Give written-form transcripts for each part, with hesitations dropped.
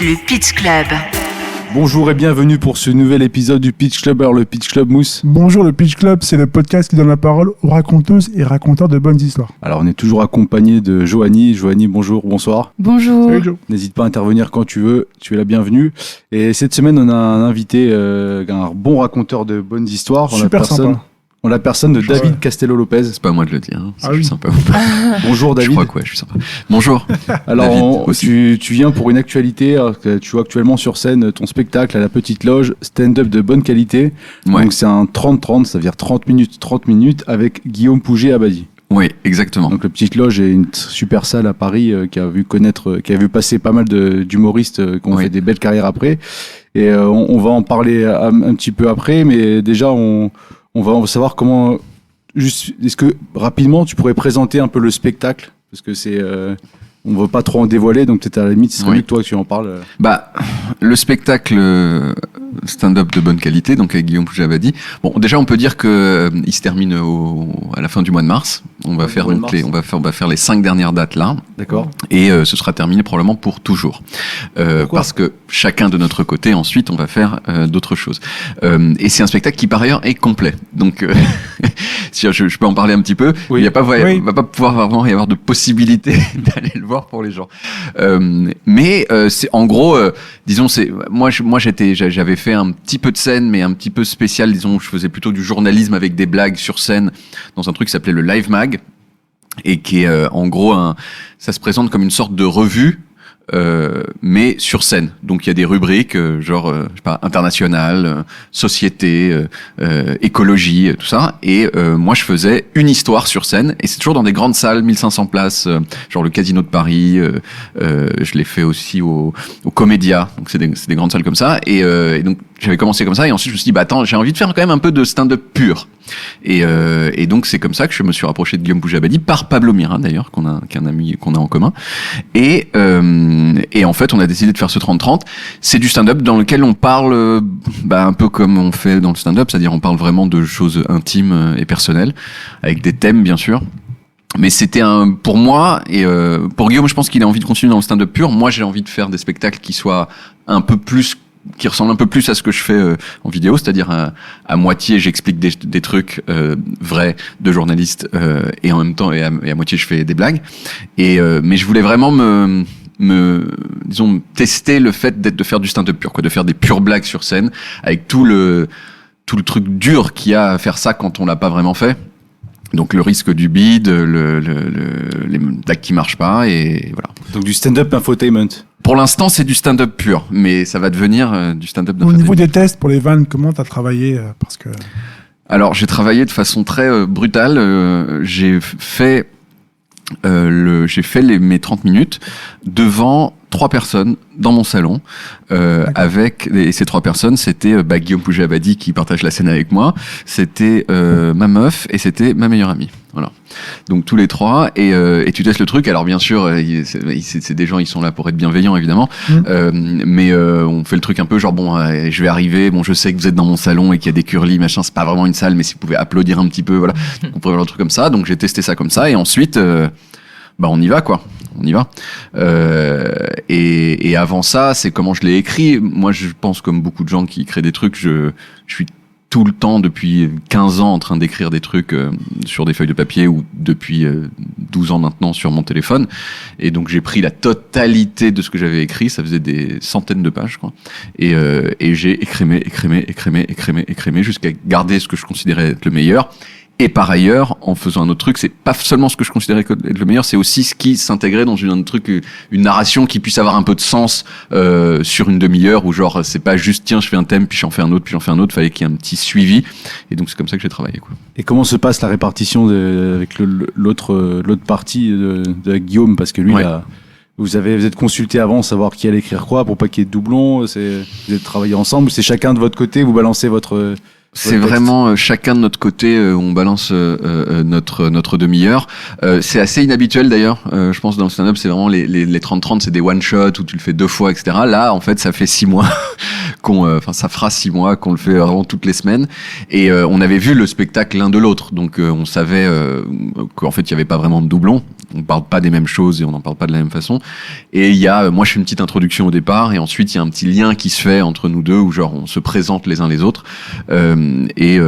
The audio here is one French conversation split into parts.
le Pitch Club. Bonjour et bienvenue pour ce nouvel épisode du Pitch Club. Alors le Pitch Club, Mousse. Bonjour, le Pitch Club, c'est le podcast qui donne la parole aux raconteuses et raconteurs de bonnes histoires. Alors on est toujours accompagné de Joanie. Joanie, bonjour, bonsoir. Bonjour. Salut Joe. N'hésite pas à intervenir quand tu veux, tu es la bienvenue. Et cette semaine, on a un invité, un bon raconteur de bonnes histoires. Super sympa. On a la personne de David Castello-Lopez. C'est pas à moi de le dire, hein. Ah oui. Sympa. Bonjour David. Je crois que ouais, je suis sympa. Bonjour. Alors David, tu viens pour une actualité. Alors que tu vois actuellement sur scène ton spectacle à la Petite Loge, stand-up de bonne qualité. Ouais. Donc c'est un 30-30, ça veut dire 30 minutes avec Guillaume Pouget-Abadi. Oui, exactement. Donc la Petite Loge est une super salle à Paris qui a vu passer pas mal d'humoristes qui ont fait des belles carrières après. Et on va en parler un petit peu après, mais déjà on va savoir comment. Est-ce que rapidement tu pourrais présenter un peu le spectacle, parce que on veut pas trop en dévoiler, donc peut-être à la limite c'est mieux que toi que tu en parles. Bah, le spectacle stand-up de bonne qualité, donc avec Guillaume Pouget-Abadi. Bon, déjà on peut dire que il se termine à la fin du mois de mars. On va faire les 5 dernières dates là. D'accord. Et ce sera terminé probablement pour toujours. Parce que chacun de notre côté, ensuite, on va faire d'autres choses. Et c'est un spectacle qui par ailleurs est complet. Donc, si je peux en parler un petit peu, oui. Va pas pouvoir vraiment y avoir de possibilité d'aller le voir pour les gens. Mais c'est en gros, disons, moi j'avais fait un petit peu de scène, mais un petit peu spécial. Disons, je faisais plutôt du journalisme avec des blagues sur scène dans un truc qui s'appelait le Live Mag, et qui est en gros ça se présente comme une sorte de revue. Mais sur scène. Donc il y a des rubriques genre je sais pas, international, société, écologie, tout ça. Et moi je faisais une histoire sur scène, et c'est toujours dans des grandes salles, 1500 places, genre le Casino de Paris. Je l'ai fait aussi au Comédia. Donc c'est des grandes salles comme ça. Et donc j'avais commencé comme ça, et ensuite je me suis dit bah attends, j'ai envie de faire quand même un peu de stand-up pur. Et donc c'est comme ça que je me suis rapproché de Guillaume Pouget-Abadi par Pablo Mira d'ailleurs, qui est un ami qu'on a en commun. Et en fait, on a décidé de faire ce 30-30. C'est du stand-up dans lequel on parle un peu comme on fait dans le stand-up, c'est-à-dire on parle vraiment de choses intimes et personnelles, avec des thèmes bien sûr. Mais c'était pour moi, et pour Guillaume, je pense qu'il a envie de continuer dans le stand-up pur. Moi, j'ai envie de faire des spectacles qui ressemblent un peu plus à ce que je fais en vidéo, c'est-à-dire à moitié j'explique des trucs vrais de journaliste, et en même temps et à moitié je fais des blagues. Mais je voulais vraiment disons tester le fait de faire du stand-up pur, de faire des pures blagues sur scène, avec tout le truc dur qu'il y a à faire ça quand on l'a pas vraiment fait. Donc le risque du bide, les blagues qui marchent pas, et voilà. Donc du stand-up infotainment. Pour l'instant, c'est du stand-up pur, mais ça va devenir du stand-up Au niveau des tests pour les vannes, comment t'as travaillé parce que... Alors, j'ai travaillé de façon très brutale. J'ai fait mes 30 minutes devant 3 personnes dans mon salon, et ces 3 personnes, c'était Guillaume Pouget-Abadi qui partage la scène avec moi, c'était ma meuf et c'était ma meilleure amie. Voilà. Donc tous les 3, et tu testes le truc. Alors bien sûr, c'est des gens, ils sont là pour être bienveillants évidemment, mais on fait le truc un peu genre je vais arriver, je sais que vous êtes dans mon salon et qu'il y a des curlis, machin, c'est pas vraiment une salle, mais si vous pouvez applaudir un petit peu, voilà, on pourrait voir un truc comme ça. Donc j'ai testé ça comme ça, et ensuite on y va quoi. On y va. Et avant ça, c'est comment je l'ai écrit. Moi, je pense, comme beaucoup de gens qui créent des trucs, je suis tout le temps, depuis 15 ans, en train d'écrire des trucs sur des feuilles de papier, ou depuis 12 ans maintenant sur mon téléphone. Et donc, j'ai pris la totalité de ce que j'avais écrit. Ça faisait des centaines de pages, quoi. Et j'ai écrémé jusqu'à garder ce que je considérais être le meilleur. Et par ailleurs, en faisant un autre truc, c'est pas seulement ce que je considérais être le meilleur, c'est aussi ce qui s'intégrait dans une narration qui puisse avoir un peu de sens sur une demi-heure, où genre c'est pas juste tiens je fais un thème puis j'en fais un autre, fallait qu'il y ait un petit suivi. Et donc c'est comme ça que j'ai travaillé, quoi. Et comment se passe la répartition avec l'autre partie de Guillaume, parce que lui vous êtes consulté avant, savoir qui allait écrire quoi pour pas qu'il y ait de doublons, vous êtes travaillé ensemble, c'est chacun de votre côté, vous balancez votre C'est vraiment chacun de notre côté, on balance notre demi-heure. C'est assez inhabituel d'ailleurs, je pense, dans le stand-up. C'est vraiment les 30-30, c'est des one-shot où tu le fais 2 fois, etc. Là, en fait, ça fait 6 mois ça fera 6 mois qu'on le fait vraiment toutes les semaines. Et on avait vu le spectacle l'un de l'autre, donc on savait qu'en fait, il y avait pas vraiment de doublons. on parle pas des mêmes choses et on n'en parle pas de la même façon. Et il y a, moi je fais une petite introduction au départ et ensuite il y a un petit lien qui se fait entre nous deux où genre on se présente les uns les autres et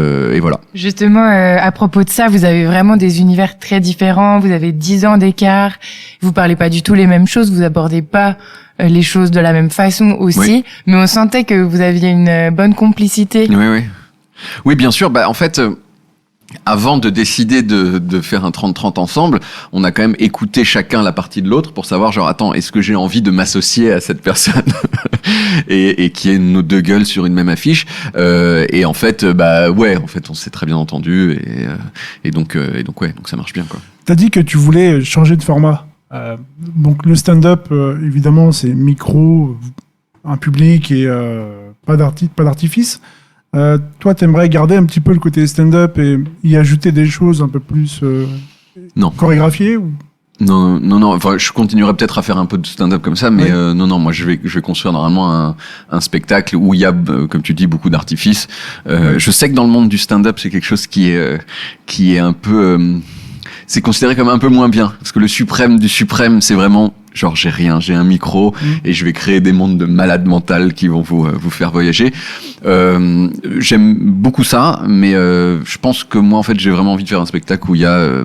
voilà. Justement, à propos de ça, vous avez vraiment des univers très différents, vous avez 10 ans d'écart, vous parlez pas du tout les mêmes choses, vous abordez pas les choses de la même façon aussi, Oui. mais on sentait que vous aviez une bonne complicité. Oui, bien sûr. En fait, avant de décider de faire un 30-30 ensemble, on a quand même écouté chacun la partie de l'autre pour savoir genre attends, est-ce que j'ai envie de m'associer à cette personne et qui est nos deux gueules sur une même affiche et en fait on s'est très bien entendu et donc ça marche bien quoi. T'as dit que tu voulais changer de format. Donc le stand-up, évidemment, c'est micro, un public et pas d'artifice. Toi, t'aimerais garder un petit peu le côté stand-up et y ajouter des choses un peu plus Non. chorégraphiées ou... Non. Enfin, je continuerai peut-être à faire un peu de stand-up comme ça, mais Oui. non. Moi, je vais construire normalement un spectacle où il y a, comme tu dis, beaucoup d'artifices. Je sais que dans le monde du stand-up, c'est quelque chose qui est un peu, c'est considéré comme un peu moins bien, parce que le suprême du suprême, c'est vraiment genre j'ai un micro et je vais créer des mondes de malades mentales qui vont vous faire voyager. J'aime beaucoup ça, mais je pense que moi en fait j'ai vraiment envie de faire un spectacle où il y a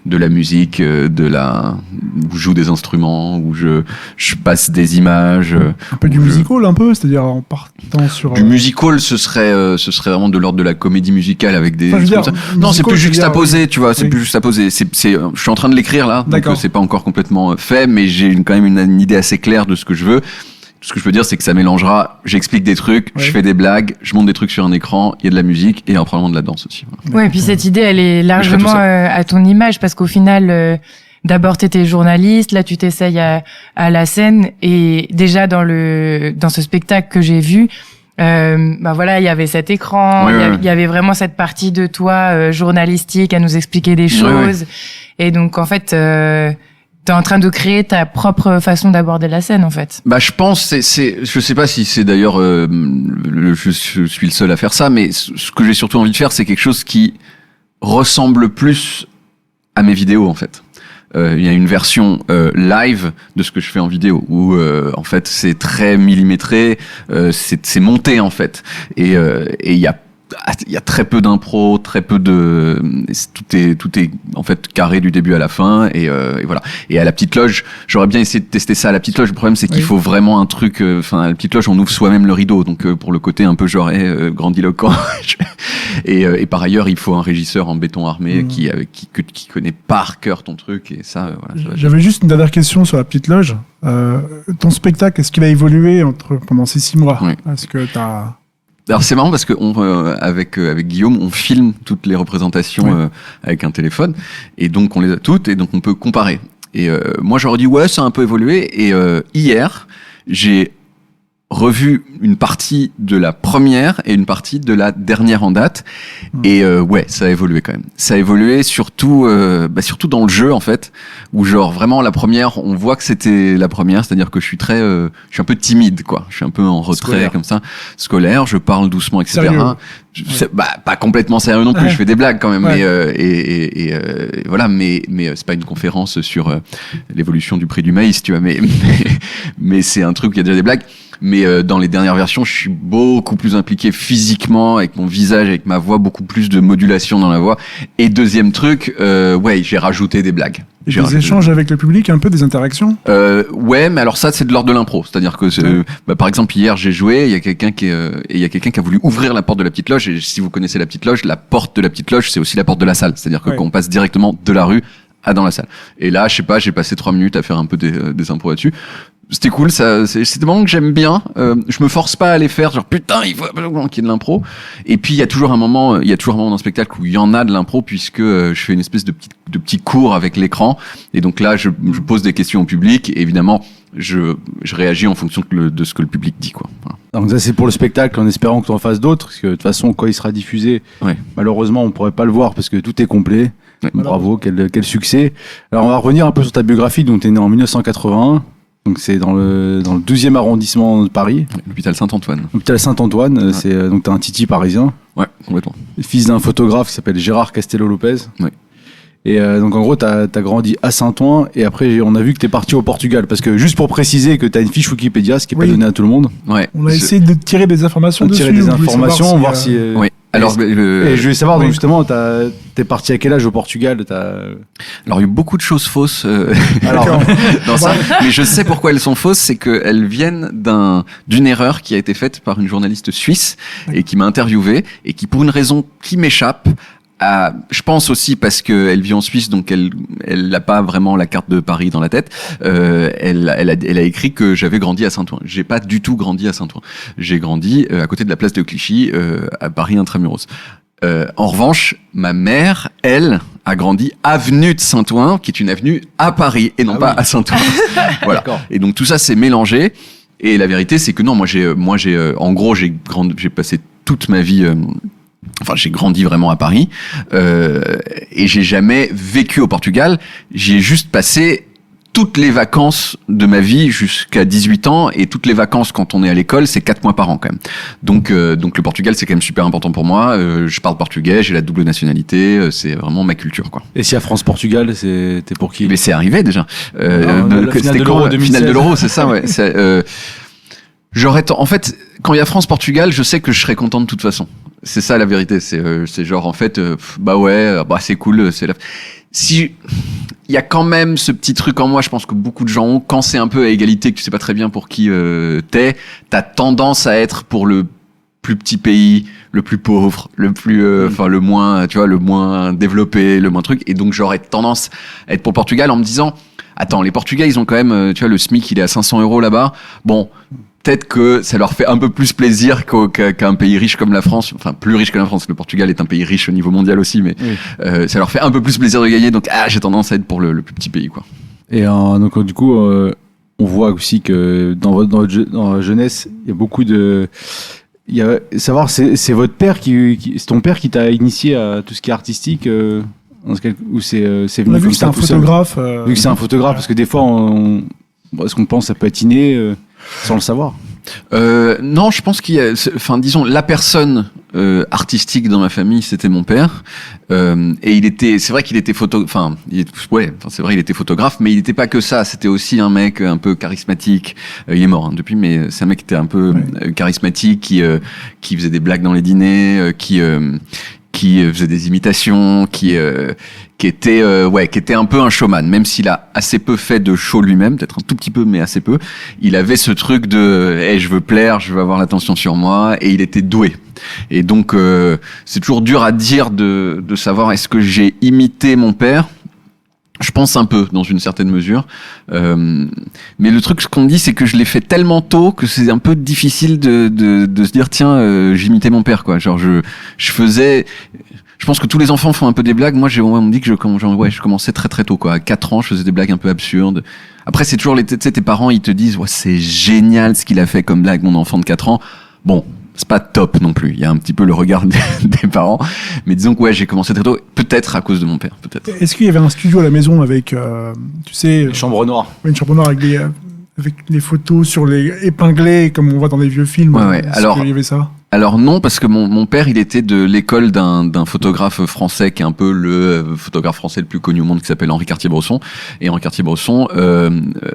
de la musique, où je joue des instruments, où je passe des images. Un peu du musical, un peu, c'est-à-dire en partant sur... Du musical, ce serait vraiment de l'ordre de la comédie musicale avec des... Enfin, je veux dire, comme ça. Non, c'est musical, plus je veux dire, juxtaposé, tu vois, c'est oui. plus juxtaposé. Je suis en train de l'écrire là, donc D'accord. c'est pas encore complètement fait, mais j'ai quand même une idée assez claire de ce que je veux. Ce que je peux dire, c'est que ça mélangera, j'explique des trucs, Ouais. je fais des blagues, je monte des trucs sur un écran, il y a de la musique et probablement de la danse aussi. Voilà. Ouais, et puis cette idée, elle est je ferai tout largement ça. à ton image, parce qu'au final, d'abord t'étais journaliste, là tu t'essayes à la scène, et déjà dans ce spectacle que j'ai vu, il y avait cet écran, Ouais, il y avait vraiment cette partie de toi journalistique à nous expliquer des choses, et donc en fait t'es en train de créer ta propre façon d'aborder la scène en fait. Je pense, je sais pas si c'est d'ailleurs, je suis le seul à faire ça, mais ce que j'ai surtout envie de faire, c'est quelque chose qui ressemble plus à mes vidéos en fait. Il y a une version live de ce que je fais en vidéo où en fait c'est très millimétré, c'est monté en fait et il y a très peu d'impro, très peu de tout est en fait carré du début à la fin et voilà. Et à la petite loge, j'aurais bien essayé de tester ça à la petite loge. Le problème c'est qu'il faut vraiment un truc à la petite loge on ouvre soi-même le rideau donc pour le côté un peu genre grandiloquent. et par ailleurs, il faut un régisseur en béton armé qui connaît par cœur ton truc et ça voilà. J'avais juste une dernière question sur la petite loge. Ton spectacle, est-ce qu'il a évolué pendant ces 6 mois? Oui. Est-ce que t'as... Alors c'est marrant parce que avec Guillaume, on filme toutes les représentations avec un téléphone et donc on les a toutes et donc on peut comparer. Et moi j'aurais dit ça a un peu évolué et hier j'ai revu une partie de la première et une partie de la dernière en date et ça a évolué quand même. Ça a évolué surtout dans le jeu en fait où genre vraiment la première on voit que c'était la première, c'est-à-dire que je suis un peu timide quoi, je suis un peu en retrait Scolaire. comme ça, scolaire, je parle doucement etc. Sérieux. Pas complètement sérieux non plus, je fais des blagues quand même Ouais. mais voilà mais c'est pas une conférence sur l'évolution du prix du maïs tu vois mais c'est un truc où il y a déjà des blagues. Mais dans les dernières versions, je suis beaucoup plus impliqué physiquement, avec mon visage, avec ma voix, beaucoup plus de modulation dans la voix. Et deuxième truc, j'ai rajouté des blagues. Et des échanges avec le public, un peu des interactions? Mais alors ça, c'est de l'ordre de l'impro. C'est-à-dire que, par exemple, hier, j'ai joué, il y a quelqu'un qui a voulu ouvrir la porte de la petite loge. Et si vous connaissez la petite loge, la porte de la petite loge, c'est aussi la porte de la salle. C'est-à-dire que qu'on passe directement de la rue dans la salle. Et là, je sais pas, j'ai passé 3 minutes à faire un peu des impros là-dessus. C'était cool, c'est des moments que j'aime bien. Je me force pas à les faire, genre putain, il faut absolument qu'il y ait de l'impro. Et puis il y a toujours un moment dans le spectacle où il y en a de l'impro puisque je fais une espèce de petit cours avec l'écran. Et donc là, je pose des questions au public. Et évidemment, je réagis en fonction de ce que le public dit, quoi. Voilà. Donc ça c'est pour le spectacle en espérant que tu en fasses d'autres parce que de toute façon quand il sera diffusé malheureusement on pourrait pas le voir parce que tout est complet. Bravo, quel succès. Alors on va revenir un peu sur ta biographie. Donc tu es né en 1981. Donc c'est dans le 12e arrondissement de Paris. L'hôpital Saint-Antoine. L'hôpital Saint-Antoine, donc t'es un titi parisien. Ouais, complètement. Fils d'un photographe qui s'appelle Gérard Castello-Lopez. Ouais. Et donc en gros, t'as grandi à Saint-Ouen et après on a vu que t'es parti au Portugal. Parce que juste pour préciser que t'as une fiche Wikipédia, ce qui est pas donné à tout le monde. Ouais. On a essayé de tirer des informations dessus. Tirer des informations, voir si. Oui. Alors, et je voulais savoir, donc justement, t'es parti à quel âge au Portugal? Alors, il y a eu beaucoup de choses fausses Alors, dans ça, mais je sais pourquoi elles sont fausses, c'est qu'elles viennent d'une erreur qui a été faite par une journaliste suisse et qui m'a interviewé et qui, pour une raison qui m'échappe, je pense aussi parce qu'elle vit en Suisse, donc elle n'a pas vraiment la carte de Paris dans la tête. Elle a écrit que j'avais grandi à Saint-Ouen. J'ai pas du tout grandi à Saint-Ouen. J'ai grandi à côté de la place de Clichy, à Paris intramuros. En revanche, ma mère, elle, a grandi avenue de Saint-Ouen, qui est une avenue à Paris et non pas à Saint-Ouen. Voilà. Et donc tout ça s'est mélangé. Et la vérité, c'est que non, moi j'ai en gros j'ai passé toute ma vie. Enfin, j'ai grandi vraiment à Paris et j'ai jamais vécu au Portugal. J'y ai juste passé toutes les vacances de ma vie jusqu'à 18 ans et toutes les vacances quand on est à l'école, c'est 4 mois par an quand même. Donc le Portugal, c'est quand même super important pour moi. Je parle portugais, j'ai la double nationalité, c'est vraiment ma culture, quoi. Et si à France-Portugal, t'es pour qui? Mais c'est arrivé déjà. La finale de l'Euro 2016. Finale de l'Euro, c'est ça, ouais. En fait, quand il y a France-Portugal, je sais que je serai content de toute façon. C'est ça la vérité. C'est genre en fait, c'est cool. Si il y a quand même ce petit truc en moi, je pense que beaucoup de gens ont. Quand c'est un peu à égalité, que tu sais pas très bien pour qui t'as tendance à être pour le plus petit pays, le plus pauvre, le plus, le moins, tu vois, le moins développé, le moins truc. Et donc j'aurais tendance à être pour le Portugal en me disant, attends, les Portugais, ils ont quand même, tu vois, le SMIC, il est à 500 € là-bas. Bon. Peut-être que ça leur fait un peu plus plaisir qu'un pays riche comme la France, enfin plus riche que la France. Le Portugal est un pays riche au niveau mondial aussi, mais ça leur fait un peu plus plaisir de gagner. Donc j'ai tendance à être pour le plus petit pays, quoi. Et donc du coup, on voit aussi que dans la jeunesse, il y a beaucoup de, savoir c'est votre père c'est ton père qui t'a initié à tout ce qui est artistique. Ou c'est venu. On a vu que c'est un photographe. Vu que c'est un photographe, parce que des fois, est-ce qu'on pense que ça peut être inné sans le savoir? Non, je pense qu'il y a, disons, la personne artistique dans ma famille, c'était mon père. Et c'est vrai qu'il était il était photographe, mais il n'était pas que ça. C'était aussi un mec un peu charismatique. Il est mort depuis, mais c'est un mec qui était un peu charismatique, qui faisait des blagues dans les dîners, qui faisait des imitations, qui était un peu un showman, même s'il a assez peu fait de show lui-même, peut-être un tout petit peu, mais assez peu. Il avait ce truc de, je veux plaire, je veux avoir l'attention sur moi, et il était doué. Et donc, c'est toujours dur à dire de savoir est-ce que j'ai imité mon père. Je pense un peu, dans une certaine mesure. Mais le truc, ce qu'on dit, c'est que je l'ai fait tellement tôt que c'est un peu difficile de se dire, tiens, j'imitais mon père, quoi. Genre, je faisais... Je pense que tous les enfants font un peu des blagues. Moi, on me dit que je commençais très très tôt, quoi. À 4 ans, je faisais des blagues un peu absurdes. Après, c'est toujours tes parents, ils te disent, ouais, c'est génial ce qu'il a fait comme blague, mon enfant de 4 ans. Bon, c'est pas top non plus. Il y a un petit peu le regard des parents. Mais disons que j'ai commencé très tôt. Peut-être à cause de mon père, peut-être. Est-ce qu'il y avait un studio à la maison avec, une chambre noire. Une chambre noire avec les photos sur les épinglés, comme on voit dans les vieux films. Ouais. Alors, qu'il y avait ça? Alors non, parce que mon père, il était de l'école d'un photographe français qui est un peu le photographe français le plus connu au monde, qui s'appelle Henri Cartier-Bresson. Et Henri Cartier-Bresson,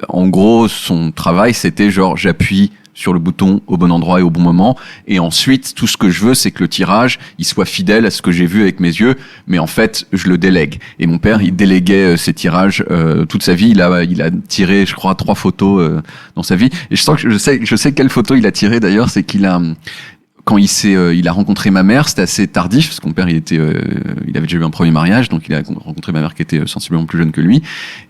en gros, son travail, c'était genre, j'appuie sur le bouton au bon endroit et au bon moment. Et ensuite, tout ce que je veux, c'est que le tirage, il soit fidèle à ce que j'ai vu avec mes yeux. Mais en fait, je le délègue. Et mon père, il déléguait ses tirages toute sa vie. Il a tiré, je crois, 3 photos dans sa vie. Et je sais quelle photo il a tiré d'ailleurs, c'est qu'il a... Quand il a rencontré ma mère, c'était assez tardif parce que mon père il avait déjà eu un premier mariage, donc il a rencontré ma mère qui était sensiblement plus jeune que lui,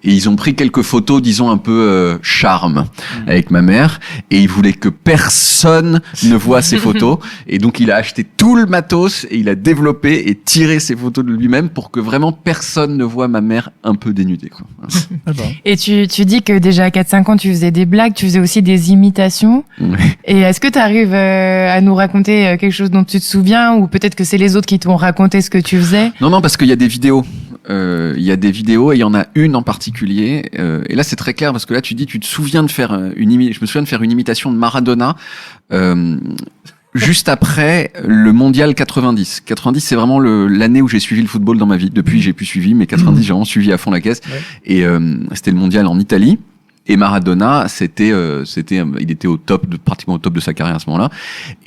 et ils ont pris quelques photos, disons un peu charme avec ma mère, et il voulait que personne ne voit ces photos, et donc il a acheté tout le matos et il a développé et tiré ces photos de lui-même pour que vraiment personne ne voit ma mère un peu dénudée, quoi. Et tu dis que déjà à 4-5 ans tu faisais des blagues, tu faisais aussi des imitations. Et est-ce que tu arrives à nous raconter quelque chose dont tu te souviens, ou peut-être que c'est les autres qui t'ont raconté ce que tu faisais? Non, parce qu'il y a des vidéos. Et il y en a une en particulier. Et là, c'est très clair parce que là, tu te souviens de faire je me souviens de faire une imitation de Maradona. juste après le mondial 90. 90, c'est vraiment l'année où j'ai suivi le football dans ma vie. Depuis, j'ai pu suivre, mais 90, j'ai vraiment suivi à fond la caisse. Ouais. Et c'était le mondial en Italie. Et Maradona, il était pratiquement au top de sa carrière à ce moment-là.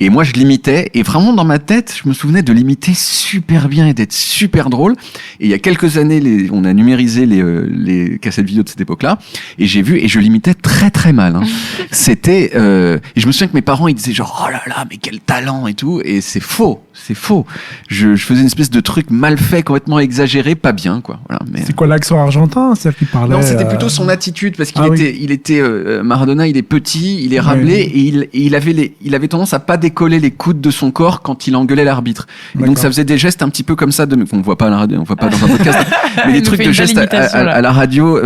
Et moi, je l'imitais. Et vraiment, dans ma tête, je me souvenais de l'imiter super bien et d'être super drôle. Et il y a quelques années, on a numérisé les cassettes vidéo de cette époque-là. Et j'ai vu, et je l'imitais très très mal. Hein. C'était, et je me souviens que mes parents, ils disaient genre, oh là là, mais quel talent et tout. Et c'est faux. Je faisais une espèce de truc mal fait, complètement exagéré, pas bien, quoi. Voilà. Mais C'est quoi l'accent argentin? C'est-à-dire qu'il parlait. non, c'était plutôt son attitude parce qu'il oui. était Maradona, il est petit, il est râblé et il avait tendance à pas décoller les coudes de son corps quand il engueulait l'arbitre. Et donc ça faisait des gestes un petit peu comme ça on voit pas à la radio, on voit pas dans un podcast, mais des trucs de gestes à la radio,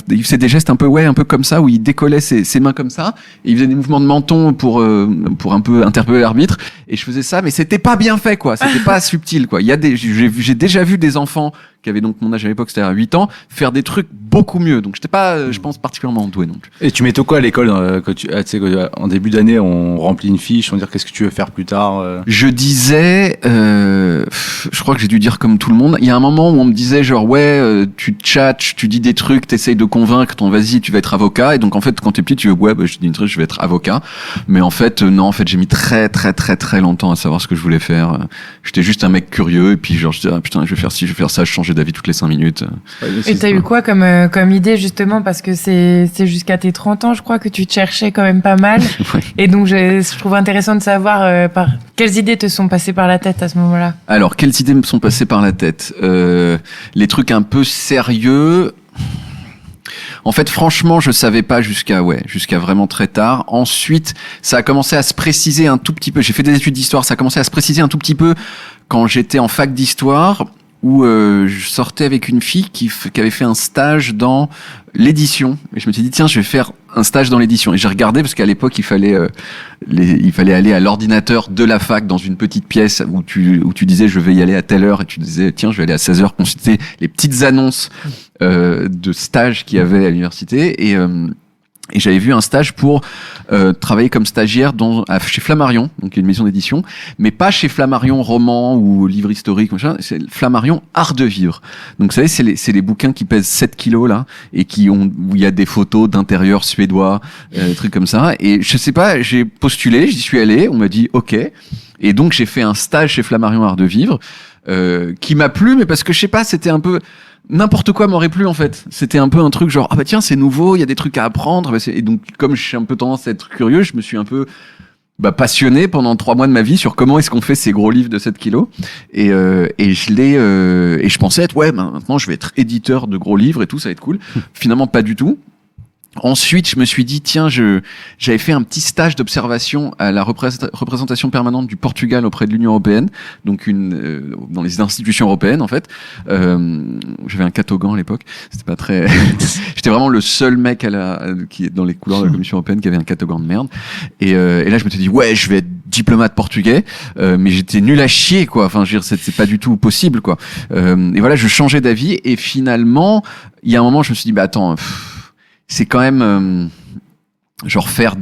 il faisait des gestes un peu comme ça où il décollait ses mains comme ça et il faisait des mouvements de menton pour un peu interpeller l'arbitre et je faisais ça mais c'était pas bien fait quoi, c'était pas subtil quoi. J'ai déjà vu des enfants qui avaient donc mon âge à l'époque, c'était à 8 ans, faire des trucs beaucoup mieux. Donc j'étais pas, je pense, particulièrement doué non plus. Et tu mettais quoi à l'école quand tu sais, en début d'année, on remplit une fiche, on dit qu'est-ce que tu veux faire plus tard Je disais, je crois que j'ai dû dire comme tout le monde. Il y a un moment où on me disait genre tu tchatches, tu dis des trucs, t'essayes de convaincre, vas-y, tu vas être avocat. Et donc en fait, quand t'es petit, tu veux je dis une truc, je vais être avocat. Mais en fait, non, en fait, j'ai mis très très très très longtemps à savoir ce que je voulais faire. J'étais juste un mec curieux et puis genre je disais putain, je vais faire ci, je vais faire ça, je changeais d'avis toutes les 5 minutes. Et t'as eu quoi comme idée justement parce que c'est jusqu'à tes 30 ans je crois que tu te cherchais quand même pas mal Ouais. et donc je trouve intéressant de savoir par quelles idées te sont passées par la tête à ce moment-là. Alors quelles idées me sont passées par la tête les trucs un peu sérieux. En fait, franchement, je savais pas jusqu'à vraiment très tard. Ensuite, ça a commencé à se préciser un tout petit peu. J'ai fait des études d'histoire, ça a commencé à se préciser un tout petit peu quand j'étais en fac d'histoire. Où je sortais avec une fille qui avait fait un stage dans l'édition. Et je me suis dit, tiens, je vais faire un stage dans l'édition. Et j'ai regardé, parce qu'à l'époque, il fallait aller à l'ordinateur de la fac dans une petite pièce où tu disais, je vais y aller à telle heure. Et tu disais, tiens, je vais aller à 16h consulter les petites annonces de stage qu'il y avait à l'université. Et j'avais vu un stage pour travailler comme stagiaire chez Flammarion, donc une maison d'édition, mais pas chez Flammarion roman ou livre historique, machin, c'est Flammarion art de vivre. Donc vous savez, c'est les bouquins qui pèsent 7 kilos là et où il y a des photos d'intérieur suédois, des trucs comme ça. Et je sais pas, j'ai postulé, j'y suis allé, on m'a dit OK. Et donc j'ai fait un stage chez Flammarion art de vivre qui m'a plu, mais parce que je sais pas, c'était un peu n'importe quoi m'aurait plu en fait. C'était un peu un truc genre ah bah tiens c'est nouveau, il y a des trucs à apprendre. Et donc comme j'ai un peu tendance à être curieux, je me suis un peu passionné pendant 3 mois de ma vie sur comment est-ce qu'on fait ces gros livres de 7 kilos. Et je pensais être maintenant je vais être éditeur de gros livres et tout, ça va être cool. Finalement pas du tout. Ensuite, je me suis dit, tiens, j'avais fait un petit stage d'observation à la représentation permanente du Portugal auprès de l'Union européenne, donc dans les institutions européennes, en fait. J'avais un catogan à l'époque. C'était pas très, j'étais vraiment le seul mec qui est dans les couleurs de la Commission européenne qui avait un catogan de merde. Et là, je me suis dit, je vais être diplomate portugais, mais j'étais nul à chier, quoi. Enfin, je veux dire, c'est pas du tout possible, quoi. Et voilà, je changeais d'avis et finalement, il y a un moment, je me suis dit, attends, c'est quand même genre faire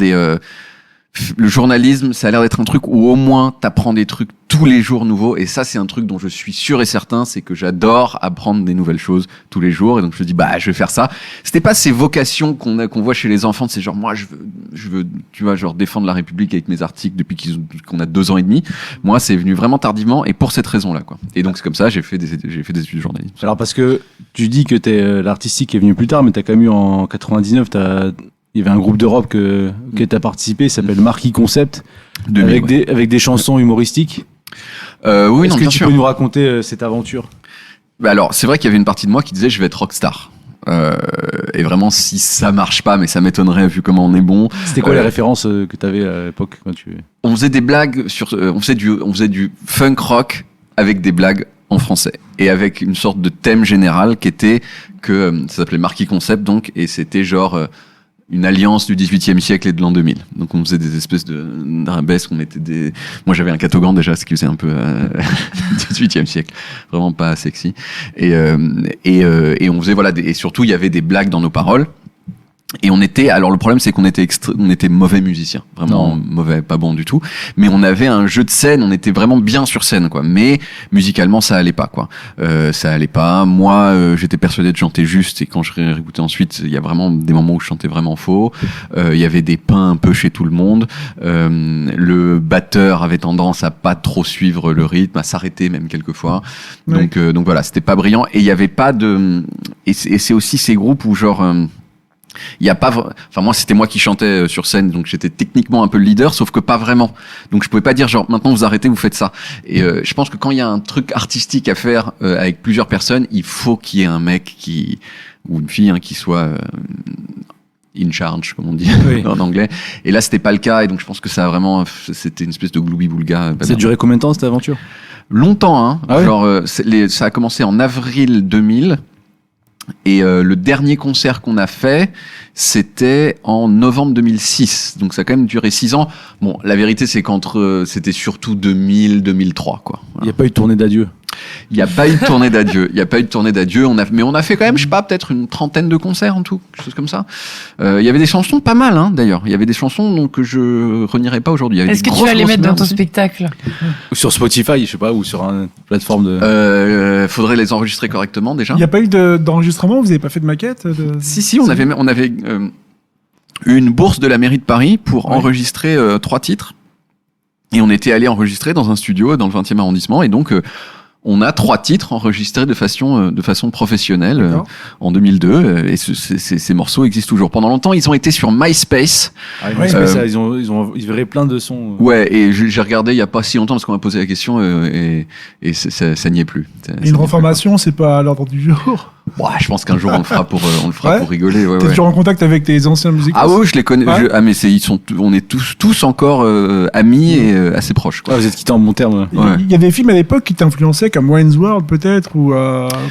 le journalisme, ça a l'air d'être un truc où au moins t'apprends des trucs tous les jours nouveaux, et ça c'est un truc dont je suis sûr et certain, c'est que j'adore apprendre des nouvelles choses tous les jours, et donc je me dis je vais faire ça. C'était pas ces vocations qu'on voit chez les enfants, c'est genre moi je veux tu vois, genre défendre la République avec mes articles depuis qu'on a 2 ans et demi. Moi c'est venu vraiment tardivement et pour cette raison là quoi. Et donc c'est comme ça j'ai fait des études de journalisme. Alors parce que tu dis que l'artistique est venu plus tard, mais t'as quand même eu en 99 il y avait un groupe d'Europe que tu as participé, il s'appelle Marquis Concept, 2000, avec des chansons humoristiques. Oui, Est-ce non, que bien tu sûr. peux nous raconter cette aventure? Alors, c'est vrai qu'il y avait une partie de moi qui disait je vais être rockstar. Et vraiment, si ça marche pas, mais ça m'étonnerait vu comment on est bon. C'était quoi les références que tu avais à l'époque quand On faisait des blagues on faisait du funk rock avec des blagues en français et avec une sorte de thème général qui était que ça s'appelait Marquis Concept donc, et c'était genre une alliance du 18e siècle et de l'an 2000. Donc on faisait des espèces d'arabesques, moi j'avais un catogan déjà, ce qui faisait un peu 18e siècle, vraiment pas sexy. Et on faisait et surtout il y avait des blagues dans nos paroles. Et alors le problème c'est qu'on était on était mauvais musiciens, vraiment mauvais, pas bon du tout. Mais on avait un jeu de scène, on était vraiment bien sur scène, quoi. Mais musicalement ça allait pas, quoi. Ça allait pas. Moi, j'étais persuadé de chanter juste, et quand je réécoutais ensuite, il y a vraiment des moments où je chantais vraiment faux. Il y avait des pains un peu chez tout le monde. Le batteur avait tendance à pas trop suivre le rythme, à s'arrêter même quelquefois. Ouais. Donc voilà, c'était pas brillant. Et il y avait pas de. Et c'est aussi ces groupes où genre. Il y a pas, enfin moi c'était moi qui chantais sur scène, donc j'étais techniquement un peu le leader, sauf que pas vraiment. Donc je pouvais pas dire genre maintenant vous arrêtez, vous faites ça. Et je pense que quand il y a un truc artistique à faire avec plusieurs personnes, il faut qu'il y ait un mec ou une fille qui soit in charge, comme on dit en anglais. Et là c'était pas le cas, et donc je pense que c'était une espèce de gloubi-boulga. Ça a duré combien de temps cette aventure? Longtemps, hein. Ah ouais. Genre ça a commencé en avril 2000. Et le dernier concert qu'on a fait, c'était en novembre 2006. Donc ça a quand même duré 6 ans. Bon, la vérité, c'est c'était surtout 2000-2003, quoi. Voilà. Il n'y a pas eu de tournée d'adieu. Il n'y a pas eu de tournée d'adieu. Mais on a fait quand même, je sais pas, peut-être une 30aine de concerts en tout, quelque chose comme ça. Il y avait des chansons pas mal, hein, d'ailleurs. Il y avait des chansons donc, que je renierai pas aujourd'hui. Est-ce que tu vas les mettre dans ton spectacle? Ou sur Spotify, je sais pas, ou sur une plateforme de... Faudrait les enregistrer correctement, déjà. Il n'y a pas eu d'enregistrement? Vous n'avez pas fait de maquette Si, on avait une bourse de la mairie de Paris pour enregistrer 3 titres. Et on était allé enregistrer dans un studio dans le 20e arrondissement. Et donc... on a 3 titres enregistrés de façon professionnelle en 2002, et ces morceaux existent toujours. Pendant longtemps, ils ont été sur MySpace. Ah, MySpace, ils verraient plein de sons. Ouais, et j'ai regardé il y a pas si longtemps parce qu'on m'a posé la question et ça n'y est plus. Et une reformation, c'est pas à l'ordre du jour? Ouais, je pense qu'un jour on le fera pour rigoler. Ouais, T'es toujours en contact avec tes anciens musiciens? Ah oui, je les connais. Ouais. Mais on est tous encore amis et assez proches, quoi. Vous êtes quittés en bon terme. Ouais. Il y a des films à l'époque qui t'influençaient, comme Wayne's World peut-être, ou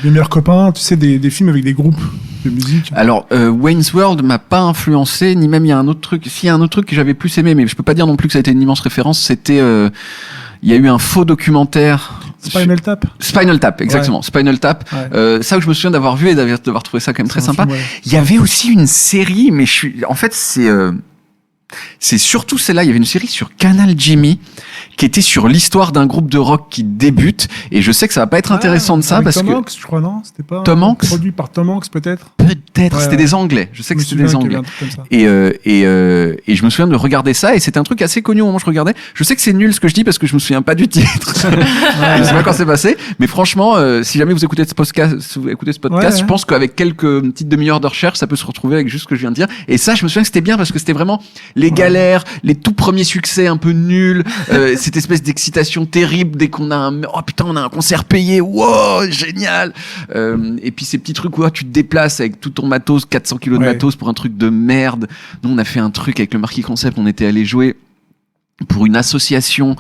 Les Meilleurs Copains, tu sais, des films avec des groupes de musique. Alors, Wayne's World m'a pas influencé, ni même il y a un autre truc. S'il y a un autre truc que j'avais plus aimé, mais je peux pas dire non plus que ça a été une immense référence, c'était... il y a eu un faux documentaire... Spinal Tap. Spinal Tap, exactement. Ouais. Spinal Tap. Ouais. Ça que je me souviens d'avoir vu et d'avoir trouvé ça quand même très sympa. Film, ouais. Il y avait aussi une série, mais en fait, c'est surtout celle-là. Il y avait une série sur Canal Jimmy qui était sur l'histoire d'un groupe de rock qui débute. Et je sais que ça va pas être intéressant de ça avec parce Tom que Hanks, je crois, non? C'était pas Tom Hanks produit par Tom Hanks peut-être? peut-être Ouais, c'était ouais. des Anglais. Je sais que c'était des Anglais. Et je me souviens de regarder ça, et c'était un truc assez connu au moment où je regardais. Je sais que c'est nul ce que je dis parce que je me souviens pas du titre. Je sais pas quand c'est passé, mais franchement, si jamais vous écoutez ce podcast, je pense qu'avec quelques petites demi-heures de recherche, ça peut se retrouver avec juste ce que je viens de dire. Et ça, je me souviens que c'était bien parce que c'était vraiment les galères, les tout premiers succès un peu nuls, cette espèce d'excitation terrible dès qu'on a oh putain, on a un concert payé, wow, génial. Et puis ces petits trucs où tu te déplaces avec tout ton matos, 400 kilos de matos pour un truc de merde. Nous, on a fait un truc avec le Marquis Concept, on était allé jouer pour une association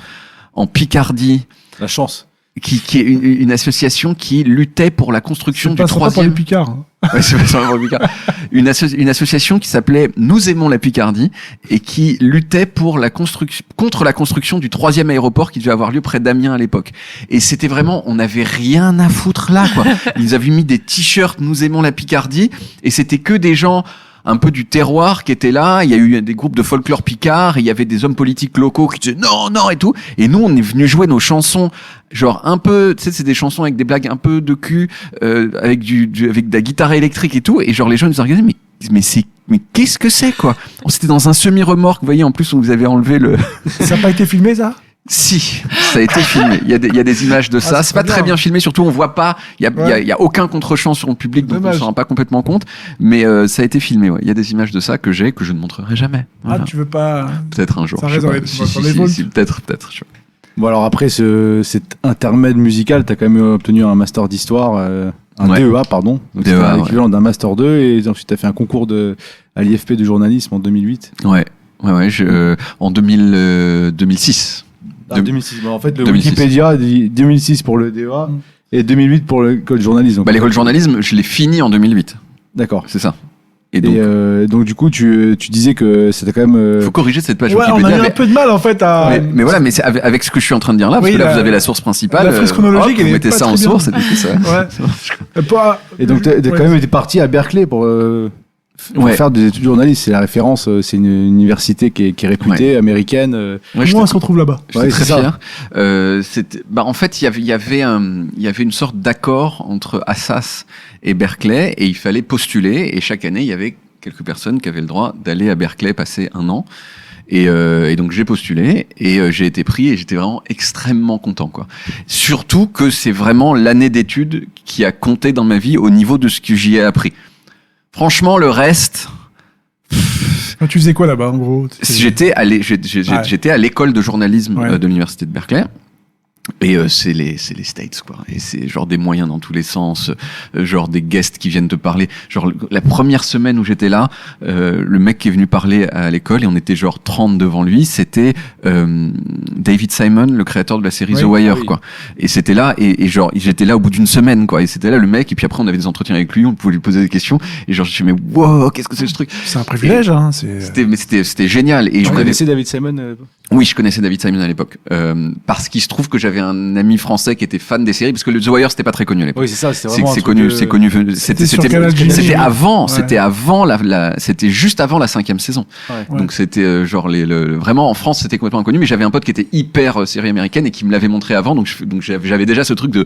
en Picardie. La chance. Qui est une association qui luttait pour la construction du troisième. C'est pas pour les Picards. Hein. Ouais, c'est pas pour les Picards. Une association qui s'appelait Nous aimons la Picardie et qui luttait pour contre la construction du 3e aéroport qui devait avoir lieu près d'Amiens à l'époque. Et c'était vraiment, on n'avait rien à foutre là, quoi. Ils nous avaient mis des t-shirts Nous aimons la Picardie, et c'était que des gens un peu du terroir qui étaient là. Il y a eu des groupes de folklore picard, et il y avait des hommes politiques locaux qui disaient non et tout. Et nous, on est venus jouer nos chansons, genre un peu, tu sais, c'est des chansons avec des blagues un peu de cul, avec avec de la guitare électrique et tout. Et genre les gens nous ont regardé, mais qu'est-ce que c'est, quoi? C'était dans un semi-remorque, vous voyez, en plus on vous avait enlevé le. Ça n'a pas été filmé, ça? Si, ça a été filmé. Il y a des images de ça. C'est pas très bien filmé, surtout on voit pas. Il y a aucun contre-champ sur le public, donc on s'en rend pas complètement compte. Mais ça a été filmé. Ouais. Il y a des images de ça que je ne montrerai jamais. Voilà. Ah, tu veux pas? Peut-être un jour. Ça reste si, peut-être. Bon, alors après cet intermède musical, t'as quand même obtenu un master d'histoire, DEA, pardon. Donc c'est l'équivalent d'un master 2, et ensuite t'as fait un concours à l'IFP de journalisme en 2008. Ouais, en 2006. 2006. Bah, en fait, le 2006. Wikipédia dit 2006 pour le DEA et 2008 pour l'école de journalisme. L'école de journalisme, je l'ai fini en 202008. D'accord. C'est ça. Et donc du coup, tu disais que c'était quand même. Faut corriger cette page Wikipédia. On a eu un peu de mal en fait à. Mais voilà, mais c'est avec ce que je suis en train de dire là, parce que là vous avez la source principale. La frise chronologique, vous mettez ça en source, et puis ça. Et donc t'as quand même été parti à Berkeley pour faire des études de journalisme, c'est la référence, c'est une université qui est réputée, américaine. Ouais, Moi, on se retrouve là-bas. J'étais très fier. En fait, il y avait une sorte d'accord entre Assas et Berkeley, et il fallait postuler, et chaque année, il y avait quelques personnes qui avaient le droit d'aller à Berkeley passer un an. Et donc j'ai postulé et j'ai été pris et j'étais vraiment extrêmement content, quoi. Surtout que c'est vraiment l'année d'études qui a compté dans ma vie au niveau de ce que j'y ai appris. Franchement, le reste. Tu faisais quoi là-bas, en gros? J'étais à l'école de journalisme de l'université de Berkeley. Et c'est les States, quoi. Et c'est genre des moyens dans tous les sens, genre des guests qui viennent te parler. Genre la première semaine où j'étais là, le mec qui est venu parler à l'école, et on était genre 30 devant lui, c'était David Simon, le créateur de la série The Wire, quoi. Et c'était là, et genre j'étais là au bout d'une semaine, quoi. Et c'était là le mec, et puis après on avait des entretiens avec lui, on pouvait lui poser des questions, et genre je me suis dit, mais wow, qu'est-ce que c'est ce truc? C'est un privilège, hein. C'était génial. Et je connaissais David Simon. Oui, je connaissais David Simon à l'époque, parce qu'il se trouve que j'avais un ami français qui était fan des séries, parce que le The Wire c'était pas très connu à l'époque. Oui, c'est ça, c'est vraiment c'était c'était juste avant la 5e saison. Ouais. Donc c'était genre vraiment en France c'était complètement inconnu, mais j'avais un pote qui était hyper série américaine et qui me l'avait montré avant, donc j'avais déjà ce truc de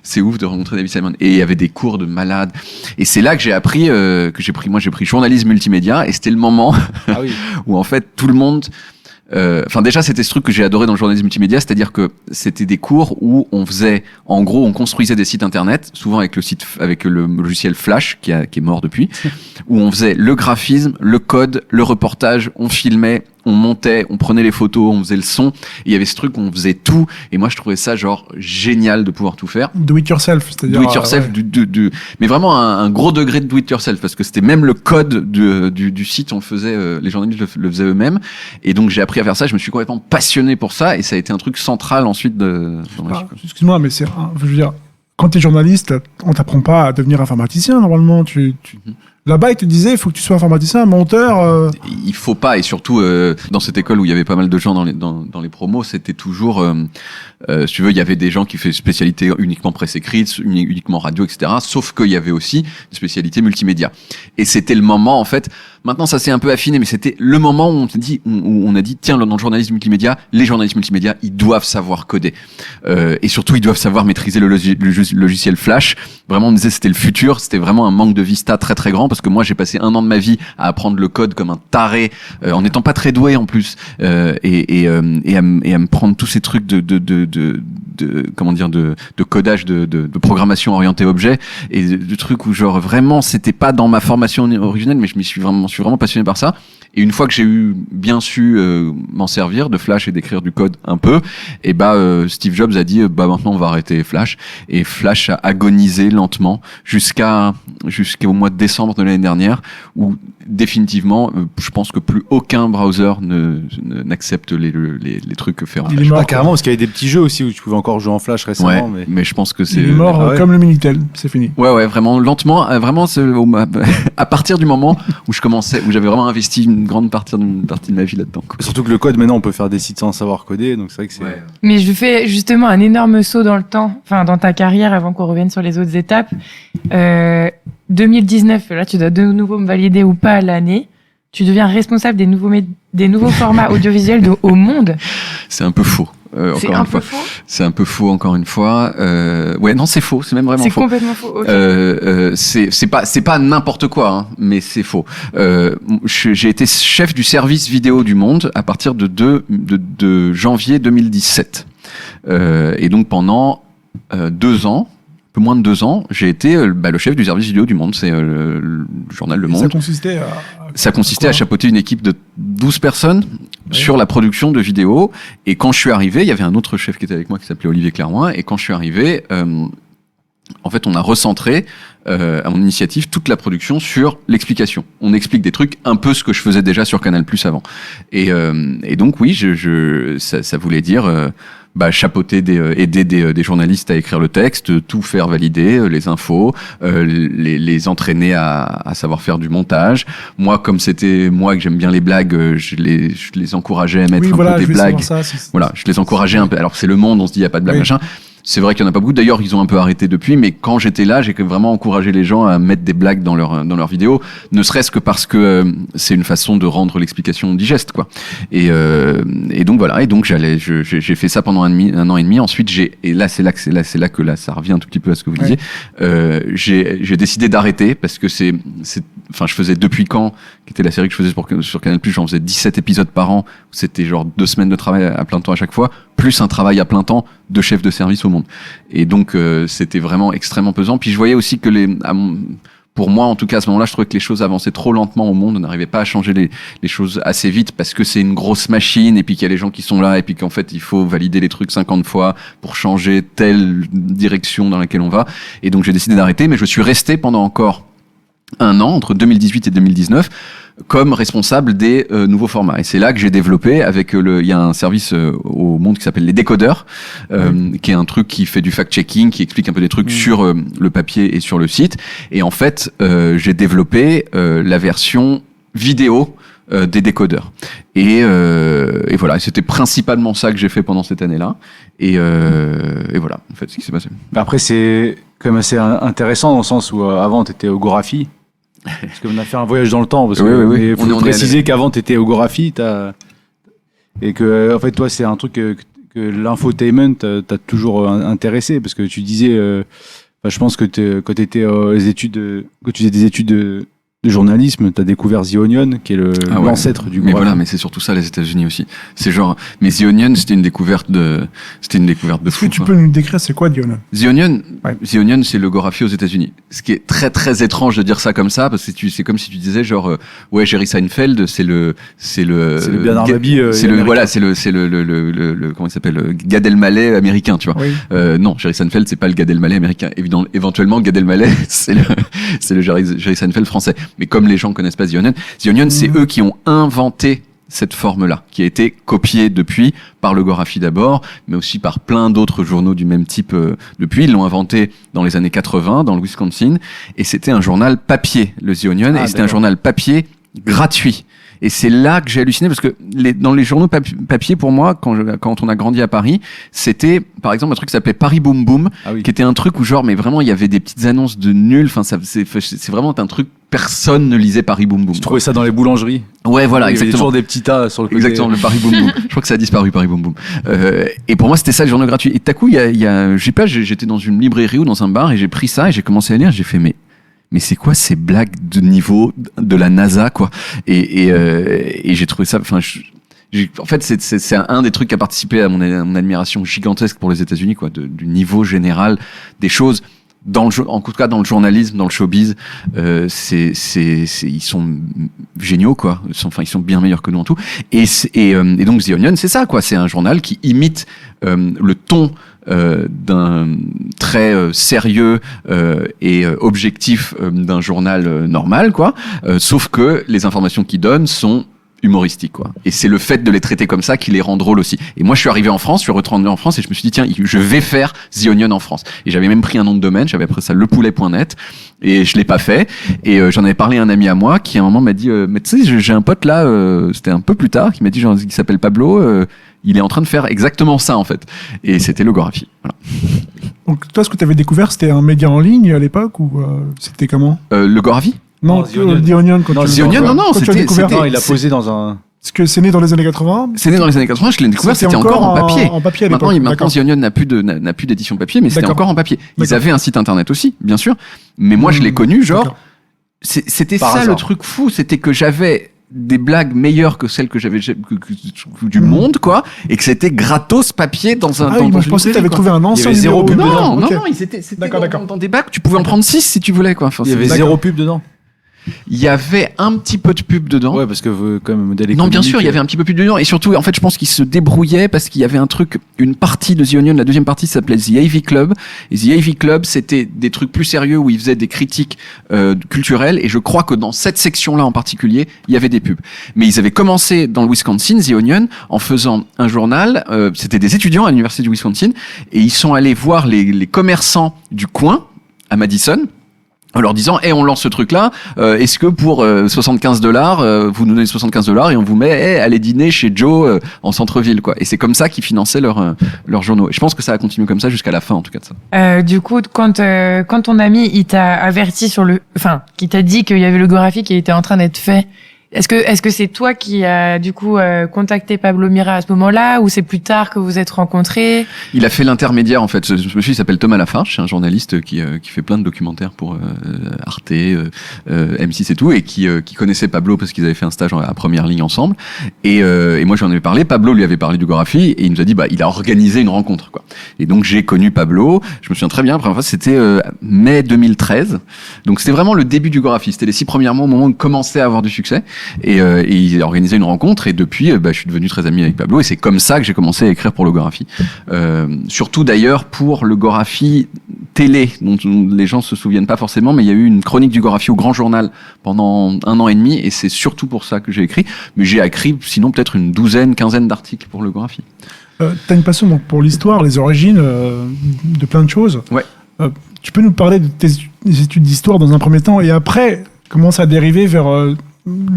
c'est ouf de rencontrer David Simon, et il y avait des cours de malade, et c'est là que j'ai appris j'ai pris journalisme multimédia, et c'était le moment où en fait tout le monde déjà c'était ce truc que j'ai adoré dans le journalisme multimédia, c'est-à-dire que c'était des cours où on construisait des sites internet, souvent avec le logiciel Flash qui est mort depuis, où on faisait le graphisme, le code, le reportage, on filmait, on montait, on prenait les photos, on faisait le son, et il y avait ce truc où on faisait tout, et moi je trouvais ça genre génial de pouvoir tout faire. Do it yourself, c'est-à-dire. Do it yourself, mais vraiment un gros degré de do it yourself, parce que c'était même le code du site, on le faisait, les journalistes le faisaient eux-mêmes, et donc j'ai appris à faire ça, je me suis complètement passionné pour ça, et ça a été un truc central ensuite dans ma vie. Excuse-moi, mais je veux dire, quand t'es journaliste, on t'apprend pas à devenir informaticien, normalement, Là-bas, ils te disaient, il faut que tu sois informaticien, monteur. Il faut pas, et surtout dans cette école où il y avait pas mal de gens dans les promos, c'était toujours, si tu veux, il y avait des gens qui faisaient spécialité uniquement presse écrite, uniquement radio, etc. Sauf qu'il y avait aussi des spécialités multimédia. Et c'était le moment, en fait. Maintenant, ça s'est un peu affiné, mais c'était le moment où on a dit, tiens, dans le journalisme multimédia, les journalistes multimédia, ils doivent savoir coder, et surtout ils doivent savoir maîtriser le logiciel Flash. Vraiment, on disait c'était le futur. C'était vraiment un manque de vista très très grand, parce que moi j'ai passé 1 an de ma vie à apprendre le code comme un taré, en n'étant pas très doué en plus, et à me prendre tous ces trucs de codage, de programmation orientée objet, et de trucs où genre vraiment c'était pas dans ma formation originelle, mais je suis vraiment passionné par ça. Et une fois que j'ai bien su m'en servir de Flash et d'écrire du code un peu, et Steve Jobs a dit maintenant on va arrêter Flash, et Flash a agonisé lentement jusqu'au mois de décembre de l'année dernière, où définitivement je pense que plus aucun browser n'accepte les trucs que fait en Flash. Carrément, parce qu'il y avait des petits jeux aussi où tu pouvais encore jouer en Flash récemment. Ouais, mais je pense que c'est... Il est mort comme le Minitel, c'est fini. Ouais, vraiment, lentement, vraiment, à partir du moment où j'avais vraiment investi une grande partie de ma vie là-dedans, quoi. Surtout que le code, maintenant, on peut faire des sites sans savoir coder, donc c'est vrai que c'est... Ouais. Mais je fais justement un énorme saut dans le temps, dans ta carrière, avant qu'on revienne sur les autres étapes. 2019, là, tu dois de nouveau me valider ou pas l'année. Tu deviens responsable des nouveaux formats audiovisuels au monde. C'est un peu faux. C'est un peu faux encore une fois. Non, c'est faux. C'est même vraiment faux. C'est complètement faux. Okay. C'est pas n'importe quoi, hein, mais c'est faux. J'ai été chef du service vidéo du Monde à partir de janvier 2017. Et donc pendant 2 ans, un peu moins de 2 ans, j'ai été le chef du service vidéo du Monde. C'est le journal Le Monde. Ça consistait à chapeauter une équipe de 12 personnes sur la production de vidéos. Et quand je suis arrivé, il y avait un autre chef qui était avec moi qui s'appelait Olivier Clermoin. Et quand je suis arrivé, en fait, on a recentré à mon initiative toute la production sur l'explication. On explique des trucs, un peu ce que je faisais déjà sur Canal+ avant. Et donc oui, ça voulait dire chapeauter aider des journalistes à écrire le texte, tout faire valider, les infos, les entraîner à savoir faire du montage. Moi, comme c'était moi que j'aime bien les blagues, je les encourageais à mettre peu des blagues. Je les encourageais un peu. Alors c'est Le Monde, on se dit il y a pas de blagues, machin. C'est vrai qu'il y en a pas beaucoup. D'ailleurs, ils ont un peu arrêté depuis, mais quand j'étais là, j'ai vraiment encouragé les gens à mettre des blagues dans leurs vidéos, ne serait-ce que parce que c'est une façon de rendre l'explication digeste, quoi. Et donc voilà. Et donc j'ai fait ça pendant un an et demi. Ensuite, c'est là que ça revient un tout petit peu à ce que vous disiez. J'ai décidé d'arrêter parce que je faisais Depuis quand, qui était la série que je faisais sur Canal+, j'en faisais 17 épisodes par an. C'était genre 2 semaines de travail à plein temps à chaque fois, plus un travail à plein temps de chef de service au monde. Et donc, c'était vraiment extrêmement pesant. Puis je voyais aussi que pour moi, en tout cas, à ce moment-là, je trouvais que les choses avançaient trop lentement au monde. On n'arrivait pas à changer les choses assez vite parce que c'est une grosse machine et puis qu'il y a les gens qui sont là et puis qu'en fait, il faut valider les trucs 50 fois pour changer telle direction dans laquelle on va. Et donc, j'ai décidé d'arrêter, mais je suis resté pendant encore un an, entre 2018 et 2019, comme responsable des nouveaux formats. Et c'est là que j'ai développé il y a un service au monde qui s'appelle les décodeurs, qui est un truc qui fait du fact-checking, qui explique un peu des trucs sur le papier et sur le site. Et en fait, j'ai développé la version vidéo des décodeurs. Et voilà, et c'était principalement ça que j'ai fait pendant cette année-là. Et voilà, en fait, ce qui s'est passé. Après, c'est quand même assez intéressant dans le sens où avant, tu étais au Gorafi. Parce qu'on a fait un voyage dans le temps. Parce que il faut préciser qu'avant, tu étais au Gorafi. Et que, en fait, toi, c'est un truc que l'infotainment t'a toujours intéressé. Parce que tu disais, je pense que quand tu étais quand tu faisais des études de journalisme, t'as découvert The Onion, qui est l'ancêtre du Mais Gorafi. voilà, mais c'est surtout ça les États-Unis aussi. C'est genre, mais The Onion, c'était une découverte de fou. Est-ce que tu peux nous décrire c'est quoi The Onion? The Onion, c'est le Gorafi aux États-Unis. Ce qui est très très étrange de dire ça comme ça, parce que c'est comme si tu disais genre, Jerry Seinfeld, c'est le Bernard Babi, c'est le comment il s'appelle, Gad Elmaleh américain, tu vois. Oui. Non, Jerry Seinfeld, c'est pas le Gad Elmaleh américain. Éventuellement, Gad Elmaleh, c'est le Jerry Seinfeld français. Mais comme les gens connaissent pas The Onion, c'est eux qui ont inventé cette forme-là, qui a été copiée depuis par le Gorafi d'abord, mais aussi par plein d'autres journaux du même type depuis. Ils l'ont inventé dans les années 80, dans le Wisconsin, et c'était un journal papier, le The Onion, et c'était un journal papier gratuit. Et c'est là que j'ai halluciné parce que dans les journaux papier, pour moi, quand on a grandi à Paris, c'était par exemple un truc qui s'appelait Paris Boom Boom, qui était un truc où genre, mais vraiment il y avait des petites annonces de nul. Enfin, c'est vraiment un truc, personne ne lisait Paris Boom Boom. Tu trouvais ça dans les boulangeries? Ouais, voilà, il y avait exactement. toujours des petits tas sur le côté. Exactement, le Paris Boom Boom. Je crois que ça a disparu, Paris Boom Boom. Et pour moi, c'était ça le journal gratuit. Et tout à coup, j'étais dans une librairie ou dans un bar et j'ai pris ça et j'ai commencé à lire. J'ai fait mais c'est quoi ces blagues de niveau de la NASA, quoi? Et j'ai trouvé ça, en fait, c'est un des trucs qui a participé à mon admiration gigantesque pour les États-Unis, quoi, du niveau général des choses. En tout cas, dans le journalisme, dans le showbiz, ils sont géniaux, quoi. Ils sont bien meilleurs que nous en tout. Et donc, The Onion, c'est ça, quoi. C'est un journal qui imite le ton d'un très sérieux et objectif d'un journal normal, quoi. Sauf que les informations qu'il donne sont humoristiques, quoi. Et c'est le fait de les traiter comme ça qui les rend drôles aussi. Et moi, je suis arrivé en France, je suis retourné en France et je me suis dit, tiens, je vais faire The Onion en France. Et j'avais même pris un nom de domaine, j'avais appris ça lepoulet.net et je l'ai pas fait. Et j'en avais parlé à un ami à moi qui à un moment m'a dit, mais tu sais, j'ai un pote là, c'était un peu plus tard, qui m'a dit, genre, qui s'appelle Pablo, il est en train de faire exactement ça, en fait. Et c'était le Gorafi. Voilà. Donc, toi, ce que tu avais découvert, c'était un média en ligne à l'époque ou c'était comment? Le Gorafi? Non, The Onion. Non, il a posé dans un... Parce que c'est né dans les années 80. C'est né dans les années 80, je l'ai découvert, c'était encore en papier. En papier à l'époque. Maintenant, The Onion n'a plus d'édition papier, mais c'était encore en papier. Ils avaient un site internet aussi, bien sûr. Mais moi, je l'ai connu, genre, c'était ça le truc fou, c'était que j'avais des blagues meilleures que celles que j'avais du monde, quoi, et que c'était gratos papier dans un... moi je pensais que t'avais trouvé un ancien numéro. Il y avait zéro pub dedans. Non, c'était dans des bacs, tu pouvais en prendre 6 si tu voulais, quoi. Enfin, il y avait zéro pub dedans. Il y avait un petit peu de pub dedans. Ouais, parce que quand même modèle économique. Non, bien sûr, il y avait un petit peu de pub dedans. Et surtout, en fait, je pense qu'ils se débrouillaient parce qu'il y avait un truc, une partie de The Onion, la deuxième partie s'appelait The AV Club. Et The AV Club, c'était des trucs plus sérieux où ils faisaient des critiques culturelles. Et je crois que dans cette section-là en particulier, il y avait des pubs. Mais ils avaient commencé dans le Wisconsin, The Onion, en faisant un journal. C'était des étudiants à l'université du Wisconsin. Et ils sont allés voir les commerçants du coin, à Madison, en leur disant on lance ce truc là, est-ce que pour $75 vous nous donnez $75 et on vous met allez dîner chez Joe en centre-ville quoi. Et c'est comme ça qu'ils finançaient leurs journaux. Et je pense que ça a continué comme ça jusqu'à la fin en tout cas de ça. Du coup, quand ton ami il t'a averti qui t'a dit qu'il y avait le graphique qui était en train d'être fait, est-ce que c'est toi qui a du coup contacté Pablo Mira à ce moment-là, ou c'est plus tard que vous êtes rencontrés? Il a fait l'intermédiaire en fait. Ce monsieur il s'appelle Thomas Lafarge, c'est un journaliste qui fait plein de documentaires pour Arte, M6 et tout, et qui connaissait Pablo parce qu'ils avaient fait un stage à Première Ligne ensemble. Et moi j'en avais parlé. Pablo lui avait parlé du Gorafi et il nous a dit il a organisé une rencontre quoi. Et donc j'ai connu Pablo. Je me souviens très bien. La première fois c'était mai 2013. Donc c'était vraiment le début du Gorafi. C'était les 6 premiers mois au moment où on commençait à avoir du succès. Et il a organisé une rencontre et depuis je suis devenu très ami avec Pablo et c'est comme ça que j'ai commencé à écrire pour le Gorafi. Surtout d'ailleurs pour le Gorafi télé dont les gens se souviennent pas forcément, mais il y a eu une chronique du Gorafi au Grand Journal pendant 1 an et demi et c'est surtout pour ça que j'ai écrit. Mais j'ai écrit sinon peut-être une quinzaine d'articles pour le Gorafi. T'as une passion donc pour l'histoire, les origines de plein de choses. Ouais. Tu peux nous parler de tes études d'histoire dans un premier temps et après comment ça a dérivé vers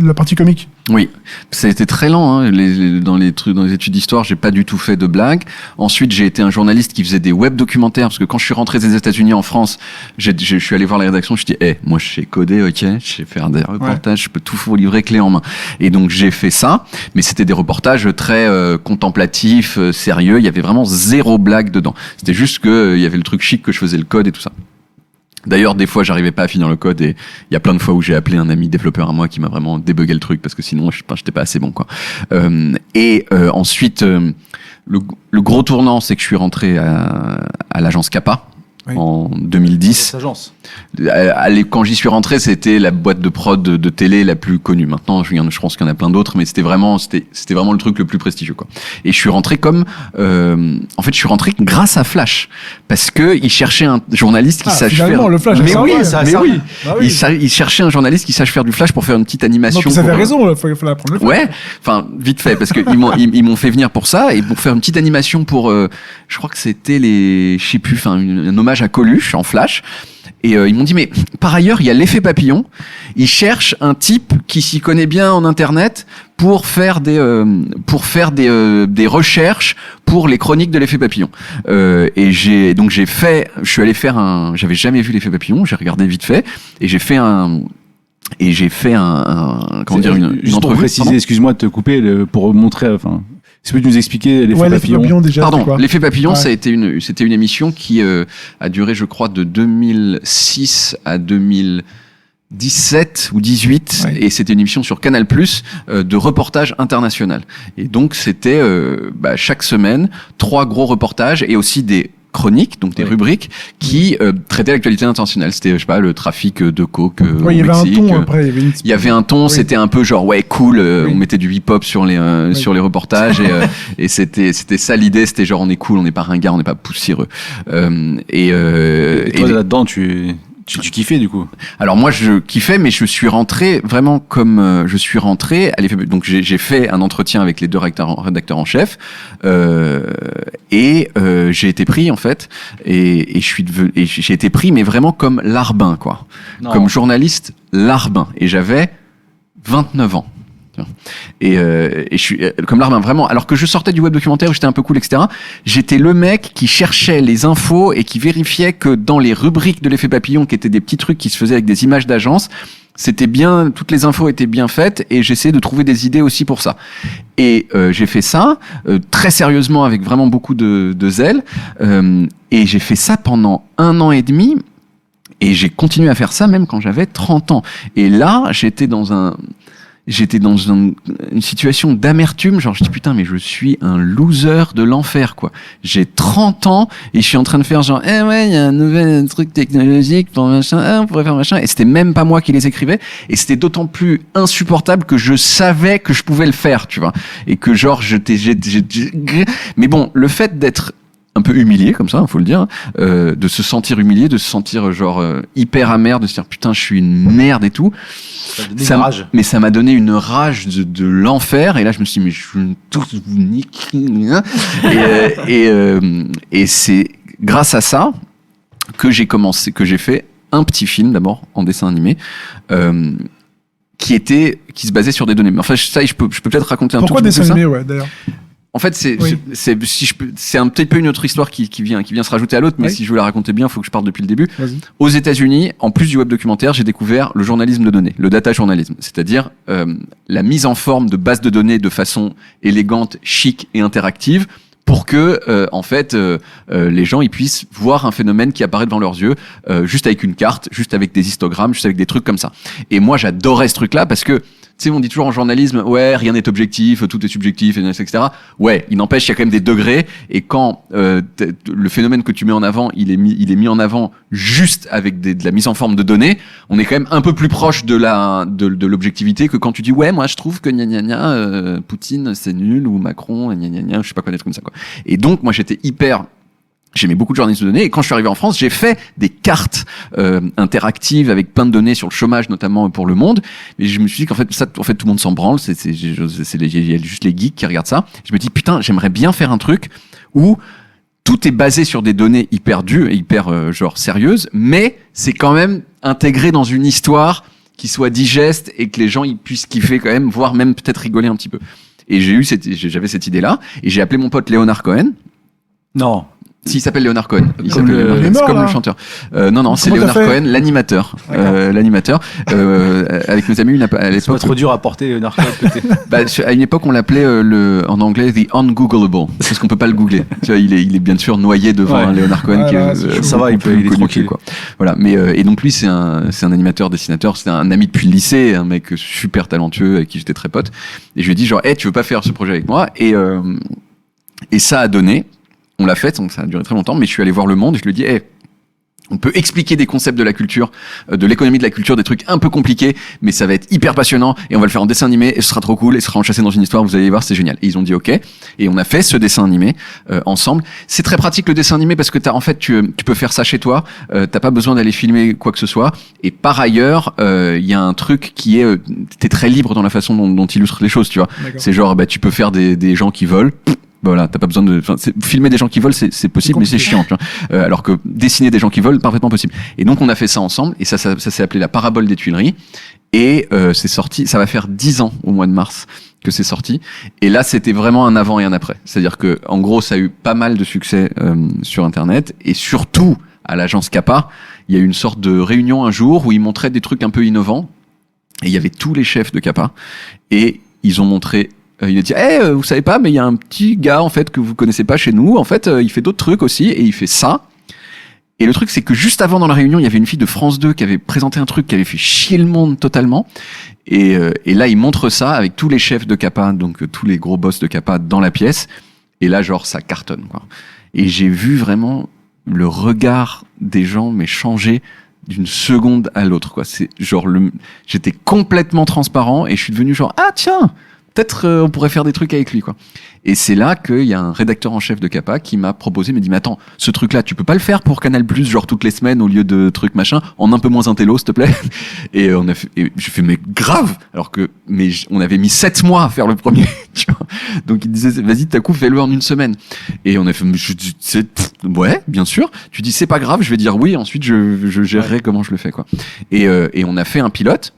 la partie comique? Oui, ça a été très lent. Hein. Dans les études d'histoire, j'ai pas du tout fait de blagues. Ensuite, j'ai été un journaliste qui faisait des web documentaires parce que quand je suis rentré des États-Unis en France, je suis allé voir la rédaction. Je dis, moi, je sais coder, ok, je sais faire des reportages, je peux tout vous livrer clé en main. Et donc j'ai fait ça, mais c'était des reportages très contemplatifs, sérieux. Il y avait vraiment 0 blague dedans. C'était juste que il y avait le truc chic que je faisais le code et tout ça. D'ailleurs, des fois, j'arrivais pas à finir le code et il y a plein de fois où j'ai appelé un ami développeur à moi qui m'a vraiment débugué le truc parce que sinon, j'étais pas assez bon, quoi. Ensuite, le gros tournant, c'est que je suis rentré à l'agence Kappa. Oui. En 2010. Agence. Quand j'y suis rentré, c'était la boîte de prod de télé la plus connue. Maintenant, je pense qu'il y en a plein d'autres, mais c'était vraiment le truc le plus prestigieux, quoi. Et je suis rentré je suis rentré grâce à Flash, parce que il cherchait un journaliste qui sache faire. Le Flash. Mais oui, oui. Bah oui. Il cherchait un journaliste qui sache faire du Flash pour faire une petite animation. Donc, vous avez raison, il faut apprendre le Flash. Ouais. Enfin, vite fait, parce que ils m'ont fait venir pour ça et pour faire une petite animation pour, je crois que c'était un hommage à Coluche en Flash. Et ils m'ont dit, mais par ailleurs, il y a l'effet papillon. Ils cherchent un type qui s'y connaît bien en Internet pour faire des recherches pour les chroniques de l'effet papillon. Et je suis allé faire j'avais jamais vu l'effet papillon, j'ai regardé vite fait et j'ai fait une juste pour préciser, excuse-moi de te couper, pour montrer, est-ce que tu peux nous expliquer l'effet papillon déjà? Pardon, l'effet papillon, c'était une émission qui a duré, je crois, de 2006 à 2017 ou 18, ouais. Et c'était une émission sur Canal+, de reportage international. Et donc, c'était chaque semaine 3 gros reportages et aussi des chroniques, donc des rubriques qui traitaient l'actualité internationale. C'était, je sais pas, le trafic de coke au Mexique. Il y avait un ton après. Il y avait un ton, c'était un peu genre cool. On mettait du hip-hop sur les reportages et c'était ça l'idée. C'était genre on est cool, on n'est pas ringard, on n'est pas poussiéreux. Et toi là-dedans, tu kiffais du coup? Alors moi je kiffais, mais je suis rentré vraiment comme je suis rentré à l'effet. Donc j'ai fait un entretien avec les 2 rédacteurs en chef et j'ai été pris en fait et j'ai été pris, mais vraiment comme larbin quoi, comme journaliste larbin, et j'avais 29 ans. Et je suis comme larbin vraiment, alors que je sortais du web documentaire où j'étais un peu cool, etc. J'étais le mec qui cherchait les infos et qui vérifiait que dans les rubriques de l'effet papillon, qui étaient des petits trucs qui se faisaient avec des images d'agence, c'était bien, toutes les infos étaient bien faites, et j'essayais de trouver des idées aussi pour ça. Et j'ai fait ça très sérieusement, avec vraiment beaucoup de zèle, et j'ai fait ça pendant 1 an et demi. Et j'ai continué à faire ça même quand j'avais 30 ans. Et là, j'étais dans une situation d'amertume, genre je dis putain, mais je suis un loser de l'enfer quoi. J'ai 30 ans et je suis en train de faire genre il y a un nouvel truc technologique pour machin, on pourrait faire machin, et c'était même pas moi qui les écrivais, et c'était d'autant plus insupportable que je savais que je pouvais le faire, tu vois, et que genre mais bon, le fait d'être un peu humilié comme ça, faut le dire, de se sentir humilié, de se sentir genre hyper amer, de se dire putain je suis une merde et tout. Mais ça m'a donné une rage de l'enfer, et là je me suis dit mais je vais tous vous niquer. Et c'est grâce à ça que j'ai fait un petit film d'abord en dessin animé qui se basait sur des données. Mais enfin ça je peux peut-être raconter un Pourquoi tout petit peu dessin ça. animé, ouais, d'ailleurs. En fait, c'est un petit peu une autre histoire qui vient se rajouter à l'autre, mais Oui. si je veux la raconter bien, il faut que je parte depuis le début. Vas-y. Aux États-Unis, en plus du web documentaire, j'ai découvert le journalisme de données, le data journalisme, c'est-à-dire la mise en forme de bases de données de façon élégante, chic et interactive pour que en fait les gens ils puissent voir un phénomène qui apparaît devant leurs yeux juste avec une carte, juste avec des histogrammes, juste avec des trucs comme ça. Et moi j'adorais ce truc-là parce que tu sais, on dit toujours en journalisme, ouais, rien n'est objectif, tout est subjectif, etc. Ouais, il n'empêche, il y a quand même des degrés. Et quand le phénomène que tu mets en avant, il est mis en avant juste avec de la mise en forme de données, on est quand même un peu plus proche de l'objectivité que quand tu dis, ouais, moi je trouve que gna gna gna, Poutine c'est nul ou Macron, gna gna gna, je sais pas quoi des trucs comme ça quoi. Et donc moi j'aimais beaucoup de journalisme de données et quand je suis arrivé en France, j'ai fait des cartes interactives avec plein de données sur le chômage notamment pour Le Monde. Et je me suis dit qu'en fait tout le monde s'en branle, il y a juste les geeks qui regardent ça. Je me dis putain, j'aimerais bien faire un truc où tout est basé sur des données hyper dures et hyper genre sérieuses, mais c'est quand même intégré dans une histoire qui soit digeste et que les gens ils puissent kiffer quand même, voire même peut-être rigoler un petit peu. Et j'avais cette idée-là et j'ai appelé mon pote Leonard Cohen. Non. S'il s'appelle Leonard Cohen, il Comme s'appelle le- Leonard- il est mort, c'est comme là. le chanteur. Non, c'est Comment t'as Leonard fait Cohen, l'animateur. Avec mes amis, à C'est pas l'époque, trop dur à porter, Leonard Cohen. à une époque, on l'appelait en anglais the ungoogleable, parce qu'on peut pas le googler. Tu vois, il est bien sûr noyé devant Ouais. un Leonard Cohen Ah qui là, est c'est chaud. Ça va, il est connu tranquille. que, quoi. Voilà, mais et donc lui, c'est un animateur, dessinateur, c'est un ami depuis le lycée, un mec super talentueux avec qui j'étais très pote. Et je lui ai dit genre, hey, tu veux pas faire ce projet avec moi? Et ça a donné. On l'a fait, donc ça a duré très longtemps, mais je suis allé voir Le Monde et je lui ai dit, hey, on peut expliquer des concepts de la culture, de l'économie de la culture, des trucs un peu compliqués, mais ça va être hyper passionnant et on va le faire en dessin animé et ce sera trop cool et ce sera enchâssé dans une histoire, vous allez voir, c'est génial. Et ils ont dit ok et on a fait ce dessin animé ensemble. C'est très pratique le dessin animé parce que tu peux faire ça chez toi, t'as pas besoin d'aller filmer quoi que ce soit. Et par ailleurs, il y a un truc qui est, t'es très libre dans la façon dont tu illustres les choses, tu vois. D'accord. C'est genre, tu peux faire des gens qui volent. Voilà, t'as pas besoin filmer des gens qui volent, c'est possible, mais c'est chiant, tu vois. Alors que dessiner des gens qui volent, parfaitement possible. Et donc on a fait ça ensemble, et ça s'est appelé La Parabole des Tuileries, et c'est sorti, ça va faire 10 ans au mois de mars que c'est sorti, et là c'était vraiment un avant et un après. C'est-à-dire que en gros ça a eu pas mal de succès sur Internet, et surtout à l'agence Kappa, il y a eu une sorte de réunion un jour où ils montraient des trucs un peu innovants, et il y avait tous les chefs de Kappa, et ils ont montré. Il a dit, vous savez pas, mais il y a un petit gars en fait que vous connaissez pas chez nous. En fait, il fait d'autres trucs aussi et il fait ça. Et le truc, c'est que juste avant dans la réunion, il y avait une fille de France 2 qui avait présenté un truc qui avait fait chier le monde totalement. Et là, il montre ça avec tous les chefs de Kappa, donc tous les gros boss de Kappa dans la pièce. Et là, genre, ça cartonne, quoi. Et j'ai vu vraiment le regard des gens, mais changer d'une seconde à l'autre, quoi. C'est genre j'étais complètement transparent et je suis devenu genre, ah tiens, peut-être on pourrait faire des trucs avec lui, quoi. Et c'est là qu'il y a un rédacteur en chef de Kappa qui m'a proposé, m'a dit, mais attends, ce truc-là, tu peux pas le faire pour Canal+, genre toutes les semaines au lieu de trucs machin, en un peu moins intello, s'il te plaît. Et je fais, mais grave, on avait mis 7 mois à faire le premier, tu vois. Donc il disait, vas-y, t'as coup, fais-le en une semaine. Et on a fait, ouais, bien sûr. Tu dis, c'est pas grave, je vais dire oui, ensuite je gérerai comment je le fais, quoi. Et on a fait un pilote.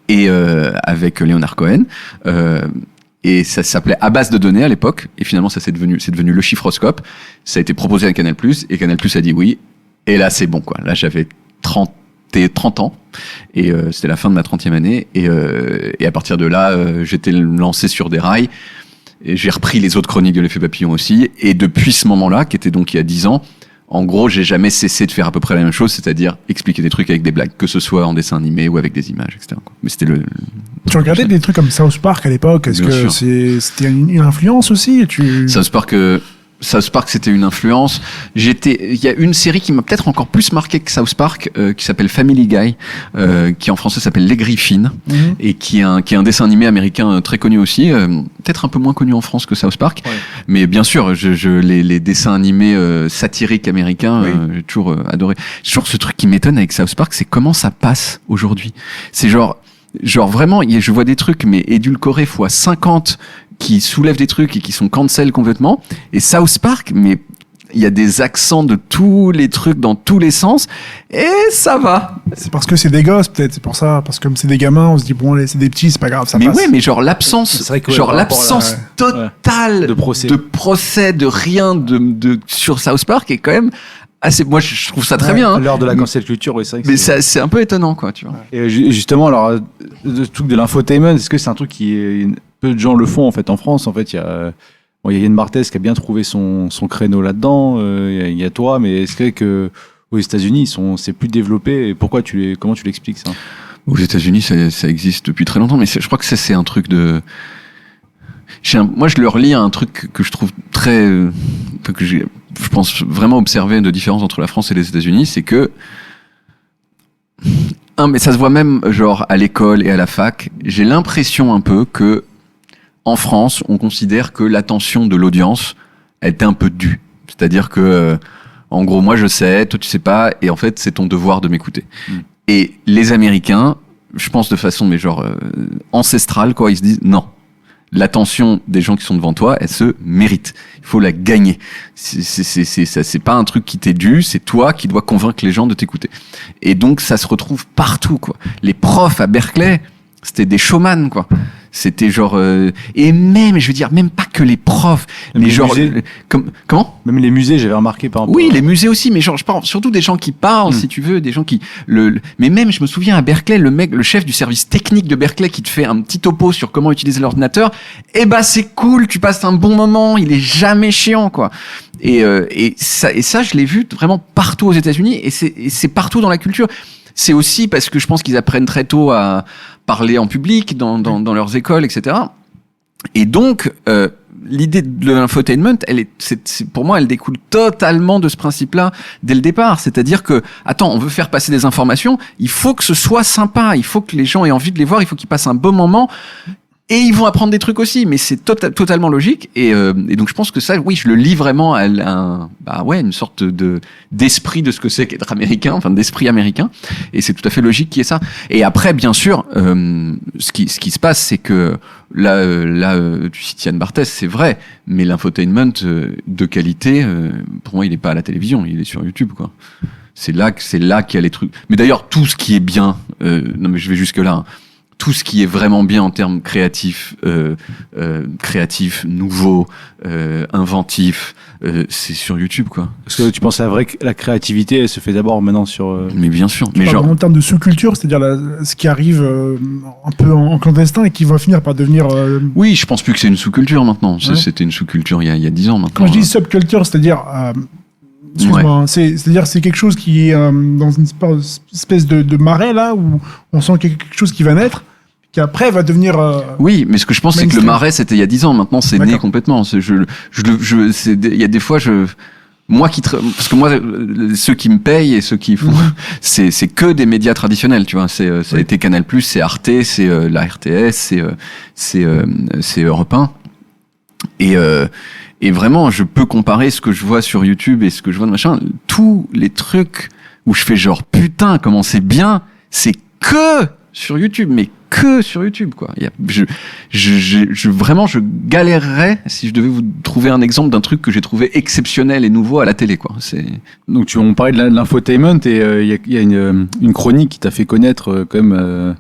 Et avec Leonard Cohen, et ça s'appelait À base de données à l'époque, et finalement c'est devenu le Chiffroscope. Ça a été proposé à Canal+, et Canal+ a dit oui, et là c'est bon, quoi. Là j'avais 30 ans, et c'était la fin de ma 30e année, et à partir de là, j'étais lancé sur des rails, et j'ai repris les autres chroniques de l'effet papillon aussi, et depuis ce moment-là, qui était donc il y a 10 ans, en gros, j'ai jamais cessé de faire à peu près la même chose, c'est-à-dire expliquer des trucs avec des blagues, que ce soit en dessin animé ou avec des images, etc. Mais c'était Tu regardais des trucs comme South Park à l'époque. Est-ce Bien que sûr. c'était une influence aussi et South Park, c'était une influence. Il y a une série qui m'a peut-être encore plus marqué que South Park, qui s'appelle Family Guy, qui en français s'appelle Les Griffins, et qui est un dessin animé américain très connu aussi, peut-être un peu moins connu en France que South Park, Ouais. mais bien sûr, les dessins animés satiriques américains, Oui. j'ai toujours adoré. Toujours ce truc qui m'étonne avec South Park, c'est comment ça passe aujourd'hui. C'est genre vraiment, je vois des trucs mais édulcorés fois 50 qui soulèvent des trucs et qui sont cancel complètement. Et South Park, mais il y a des accents de tous les trucs dans tous les sens, et ça va. C'est parce que c'est des gosses, peut-être. C'est pour ça. Parce que comme c'est des gamins, on se dit, bon, allez, c'est des petits, c'est pas grave, ça mais passe. ouais, mais genre l'absence, C'est vrai que, ouais, genre par rapport l'absence à totale de procès. de rien sur South Park est quand même assez. Moi, je trouve ça très bien. Hein. L'heure de la cancel culture, oui, c'est vrai que Mais c'est un peu étonnant, quoi, tu vois. Et justement, alors, le truc de l'infotainment, est-ce que c'est un truc peu de gens le font en fait en France? En fait, il y a Yann Barthès qui a bien trouvé son créneau là-dedans. Il y a toi, mais est-ce que aux États-Unis, c'est plus développé? Et comment tu l'expliques ça? Aux États-Unis, ça existe depuis très longtemps, mais je crois que ça c'est un truc de. Moi, je leur lis un truc que je trouve très, que je pense vraiment observer de différence entre la France et les États-Unis, c'est que mais ça se voit même genre à l'école et à la fac. J'ai l'impression un peu que en France, on considère que l'attention de l'audience, elle était un peu due. C'est-à-dire que, en gros, moi je sais, toi tu sais pas, et en fait c'est ton devoir de m'écouter. Et les Américains, je pense de façon mais genre ancestrale, quoi, ils se disent non. L'attention des gens qui sont devant toi, elle se mérite. Il faut la gagner. C'est pas un truc qui t'est dû, c'est toi qui dois convaincre les gens de t'écouter. Et donc ça se retrouve partout, quoi. Les profs à Berkeley, c'était des showman, quoi. C'était genre et même, je veux dire, même pas que les profs, Même mais les genre musées. comment? Même les musées, j'avais remarqué par exemple. Oui, les musées aussi, mais genre je parle surtout des gens qui parlent, si tu veux, des gens qui mais même je me souviens à Berkeley, le chef du service technique de Berkeley qui te fait un petit topo sur comment utiliser l'ordinateur, c'est cool, tu passes un bon moment, il est jamais chiant, quoi. Et ça je l'ai vu vraiment partout aux États-Unis, et c'est partout dans la culture. C'est aussi parce que je pense qu'ils apprennent très tôt à parler en public dans leurs écoles, etc. Et donc, l'idée de l'infotainment, pour moi, elle découle totalement de ce principe-là dès le départ. C'est-à-dire que, attends, on veut faire passer des informations, il faut que ce soit sympa, il faut que les gens aient envie de les voir, il faut qu'ils passent un bon moment. Et ils vont apprendre des trucs aussi, mais c'est totalement logique. Et donc je pense que ça, oui, je le lis vraiment à une sorte d'esprit de ce que c'est qu'être américain, enfin d'esprit américain. Et c'est tout à fait logique qu'il y ait ça. Et après, bien sûr, ce qui se passe, c'est que là, tu cites Yann Barthès, c'est vrai, mais l'infotainment de qualité, pour moi, il n'est pas à la télévision, il est sur YouTube, quoi. C'est là qu'il y a les trucs. Mais d'ailleurs, tout ce qui est bien, non mais je vais jusque là. Hein. Tout ce qui est vraiment bien en termes créatifs, nouveaux, inventifs, c'est sur YouTube, quoi. Parce que tu penses à la créativité, elle se fait d'abord maintenant sur. Mais bien sûr. Mais En termes de sous-culture, c'est-à-dire ce qui arrive un peu en clandestin et qui va finir par devenir. Oui, je pense plus que c'est une sous-culture maintenant. Ouais. C'était une sous-culture il y a 10 ans maintenant. Quand je dis subculture, c'est-à-dire. Excuse-moi, hein, c'est-à-dire c'est quelque chose qui est dans une espèce de marais là où on sent quelque chose qui va naître, qui après va devenir. Oui, mais ce que je pense c'est que le marais c'était il y a 10 ans. Maintenant c'est né complètement. Il y a des fois parce que moi ceux qui me payent et ceux qui font c'est que des médias traditionnels, tu vois. Ça a été Canal+, c'est Arte, c'est la RTS, c'est Europe 1 et vraiment, je peux comparer ce que je vois sur YouTube et ce que je vois de machin. Tous les trucs où je fais genre, putain, comment c'est bien, c'est que sur YouTube, mais que sur YouTube, quoi. Vraiment, je galérerais si je devais vous trouver un exemple d'un truc que j'ai trouvé exceptionnel et nouveau à la télé, quoi. Donc, on parlait de l'infotainment et il y a une chronique qui t'a fait connaître, quand même,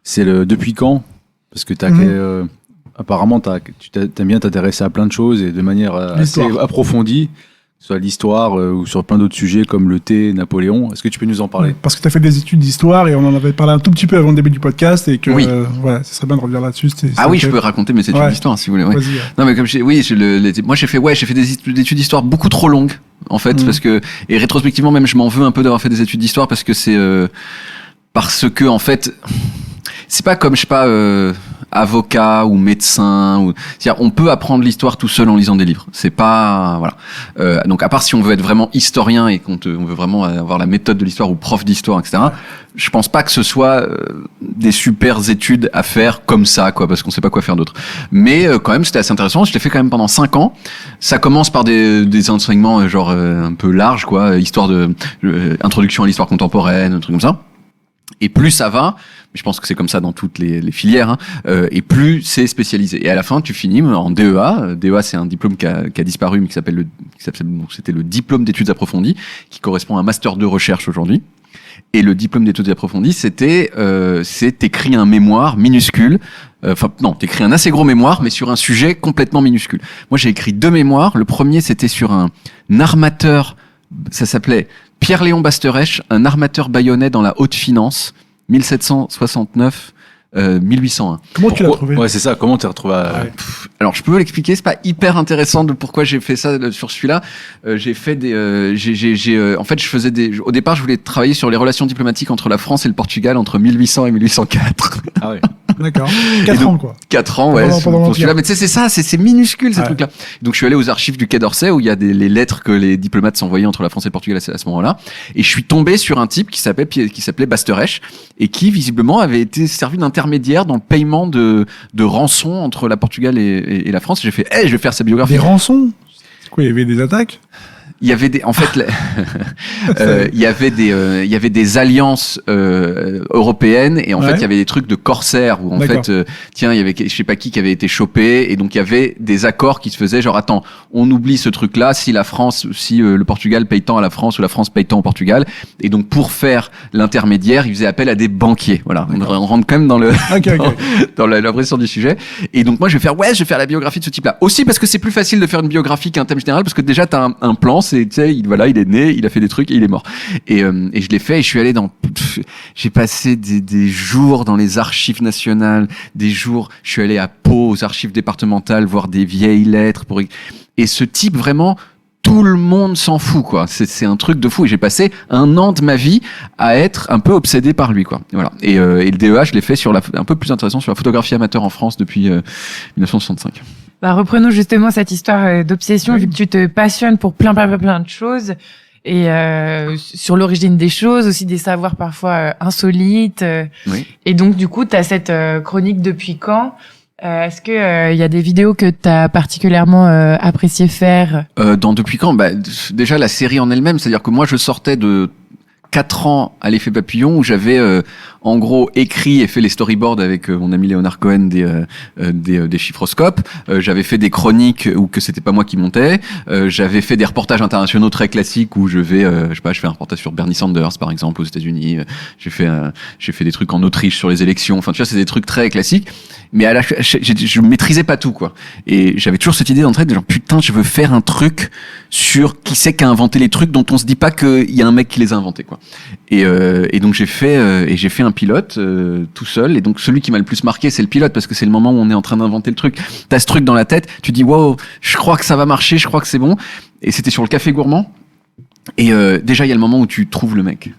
c'est le Depuis quand? Parce que apparemment, tu t'aimes bien t'intéresser à plein de choses et de manière assez approfondie, soit l'histoire ou sur plein d'autres sujets comme le thé, Napoléon. Est-ce que tu peux nous en parler? Parce que tu as fait des études d'histoire et on en avait parlé un tout petit peu avant le début du podcast et que voilà, ce serait bien de revenir là-dessus. Je peux raconter mes études d'histoire si vous voulez. Ouais. Vas-y. Non mais comme moi j'ai fait des études d'histoire beaucoup trop longues en fait parce que et rétrospectivement même je m'en veux un peu d'avoir fait des études d'histoire parce que en fait c'est pas comme je sais pas avocat ou médecin c'est-à-dire on peut apprendre l'histoire tout seul en lisant des livres, c'est pas voilà donc à part si on veut être vraiment historien et on veut vraiment avoir la méthode de l'histoire ou prof d'histoire, etc. Je pense pas que ce soit des super études à faire comme ça, quoi, parce qu'on sait pas quoi faire d'autre. Mais quand même, c'était assez intéressant. Je l'ai fait quand même pendant 5 ans. Ça commence par des enseignements genre un peu larges, quoi, histoire introduction à l'histoire contemporaine, un truc comme ça. Et plus ça va, je pense que c'est comme ça dans toutes les filières, hein, et plus c'est spécialisé. Et à la fin, tu finis en DEA. DEA, c'est un diplôme qui a disparu, mais donc c'était le diplôme d'études approfondies, qui correspond à un master de recherche aujourd'hui. Et le diplôme d'études approfondies, c'est t'écris un mémoire minuscule. T'écris un assez gros mémoire, mais sur un sujet complètement minuscule. Moi, j'ai écrit 2 mémoires. Le premier, c'était sur un armateur. Ça s'appelait Pierre-Léon Basterèche, un armateur bayonnais dans la haute finance, 1769. 1801. Comment tu l'as trouvé? Ouais, c'est ça. Comment tu l'as retrouvé Alors, je peux l'expliquer. C'est pas hyper intéressant de pourquoi j'ai fait ça sur celui-là. J'ai fait en fait, au départ, je voulais travailler sur les relations diplomatiques entre la France et le Portugal entre 1800 et 1804. Ah ouais. D'accord. 4 ans, quoi. 4 ans, ouais. Pour celui-là. Mais tu sais, c'est ça, c'est minuscule, ces trucs-là. Donc, je suis allé aux archives du Quai d'Orsay où il y a les lettres que les diplomates s'envoyaient entre la France et le Portugal à ce moment-là. Et je suis tombé sur un type qui s'appelait Basterèche et qui, visiblement, avait été servi d'intermédiaire dans le paiement de rançons entre la Portugal et la France. J'ai fait, je vais faire sa biographie. Des rançons? C'est quoi, il y avait des attaques? Il y avait il y avait des alliances européennes et en fait il y avait des trucs de corsaires où en fait il y avait je sais pas qui avait été chopé et donc il y avait des accords qui se faisaient genre attends, on oublie ce truc là si le Portugal paye tant à la France ou la France paye tant au Portugal et donc pour faire l'intermédiaire, ils faisaient appel à des banquiers. Voilà, on rentre quand même dans dans la pression du sujet. Et donc moi je vais faire la biographie de ce type là. Aussi parce que c'est plus facile de faire une biographie qu'un thème général parce que déjà tu as un plan. Tu sais, il est né, il a fait des trucs et il est mort. Et je l'ai fait et je suis allé j'ai passé des jours dans les archives nationales, je suis allé à Pau, aux archives départementales, voir des vieilles lettres et ce type vraiment, tout le monde s'en fout, quoi. C'est un truc de fou. Et j'ai passé 1 an de ma vie à être un peu obsédé par lui, quoi. Et voilà. Et le DEA, je l'ai fait un peu plus intéressant sur la photographie amateur en France depuis 1965. Bah, reprenons justement cette histoire d'obsession, vu que tu te passionnes pour plein de choses et sur l'origine des choses, aussi des savoirs parfois insolites. Oui. Et donc du coup, tu as cette chronique depuis quand? Est-ce que il y a des vidéos que tu as particulièrement apprécié faire? Depuis quand? Déjà la série en elle-même, c'est-à-dire que moi je sortais de 4 ans à l'effet papillon où j'avais en gros écrit et fait les storyboards avec mon ami Léonard Cohen des chiffroscopes. J'avais fait des chroniques où que c'était pas moi qui montais. J'avais fait des reportages internationaux très classiques où je fais un reportage sur Bernie Sanders par exemple aux États-Unis. J'ai fait des trucs en Autriche sur les élections. Enfin tu vois, c'est des trucs très classiques. Mais je maîtrisais pas tout, quoi. Et j'avais toujours cette idée d'entrée de genre, putain, je veux faire un truc sur qui c'est qui a inventé les trucs dont on se dit pas qu'il y a un mec qui les a inventés, quoi. Et donc j'ai fait un pilote, tout seul. Et donc celui qui m'a le plus marqué, c'est le pilote parce que c'est le moment où on est en train d'inventer le truc. T'as ce truc dans la tête, tu dis, wow, je crois que ça va marcher, je crois que c'est bon. Et c'était sur le café gourmand. Et déjà, il y a le moment où tu trouves le mec.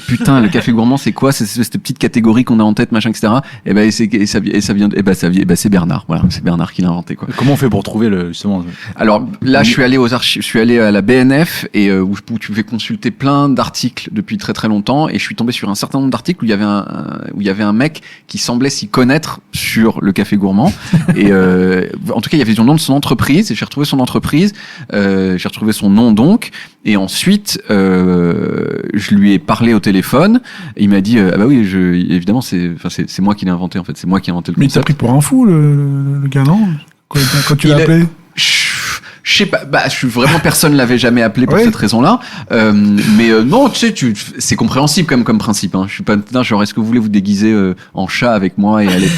Putain, le café gourmand, c'est quoi? C'est cette petite catégorie qu'on a en tête, machin, etc. C'est Bernard. Voilà, c'est Bernard qui l'a inventé, quoi. Comment on fait pour trouver justement? Alors là, je suis allé aux archives, je suis allé à la BNF et où tu fais consulter plein d'articles depuis très très longtemps et je suis tombé sur un certain nombre d'articles où il y avait un mec qui semblait s'y connaître sur le café gourmand et en tout cas, il y avait le nom de son entreprise et j'ai retrouvé son entreprise, j'ai retrouvé son nom donc et ensuite je lui ai parlé au téléphone, il m'a dit ah bah oui, évidemment c'est moi qui l'ai inventé en fait, c'est moi qui ai inventé le concept. Mais il t'a pris pour un fou le gars, non? Quand tu l'as appelé? Je sais pas, personne l'avait jamais appelé pour cette raison-là. Mais non, tu sais, c'est compréhensible quand même comme principe. Hein. Je suis pas, genre, est-ce que vous voulez vous déguiser en chat avec moi et aller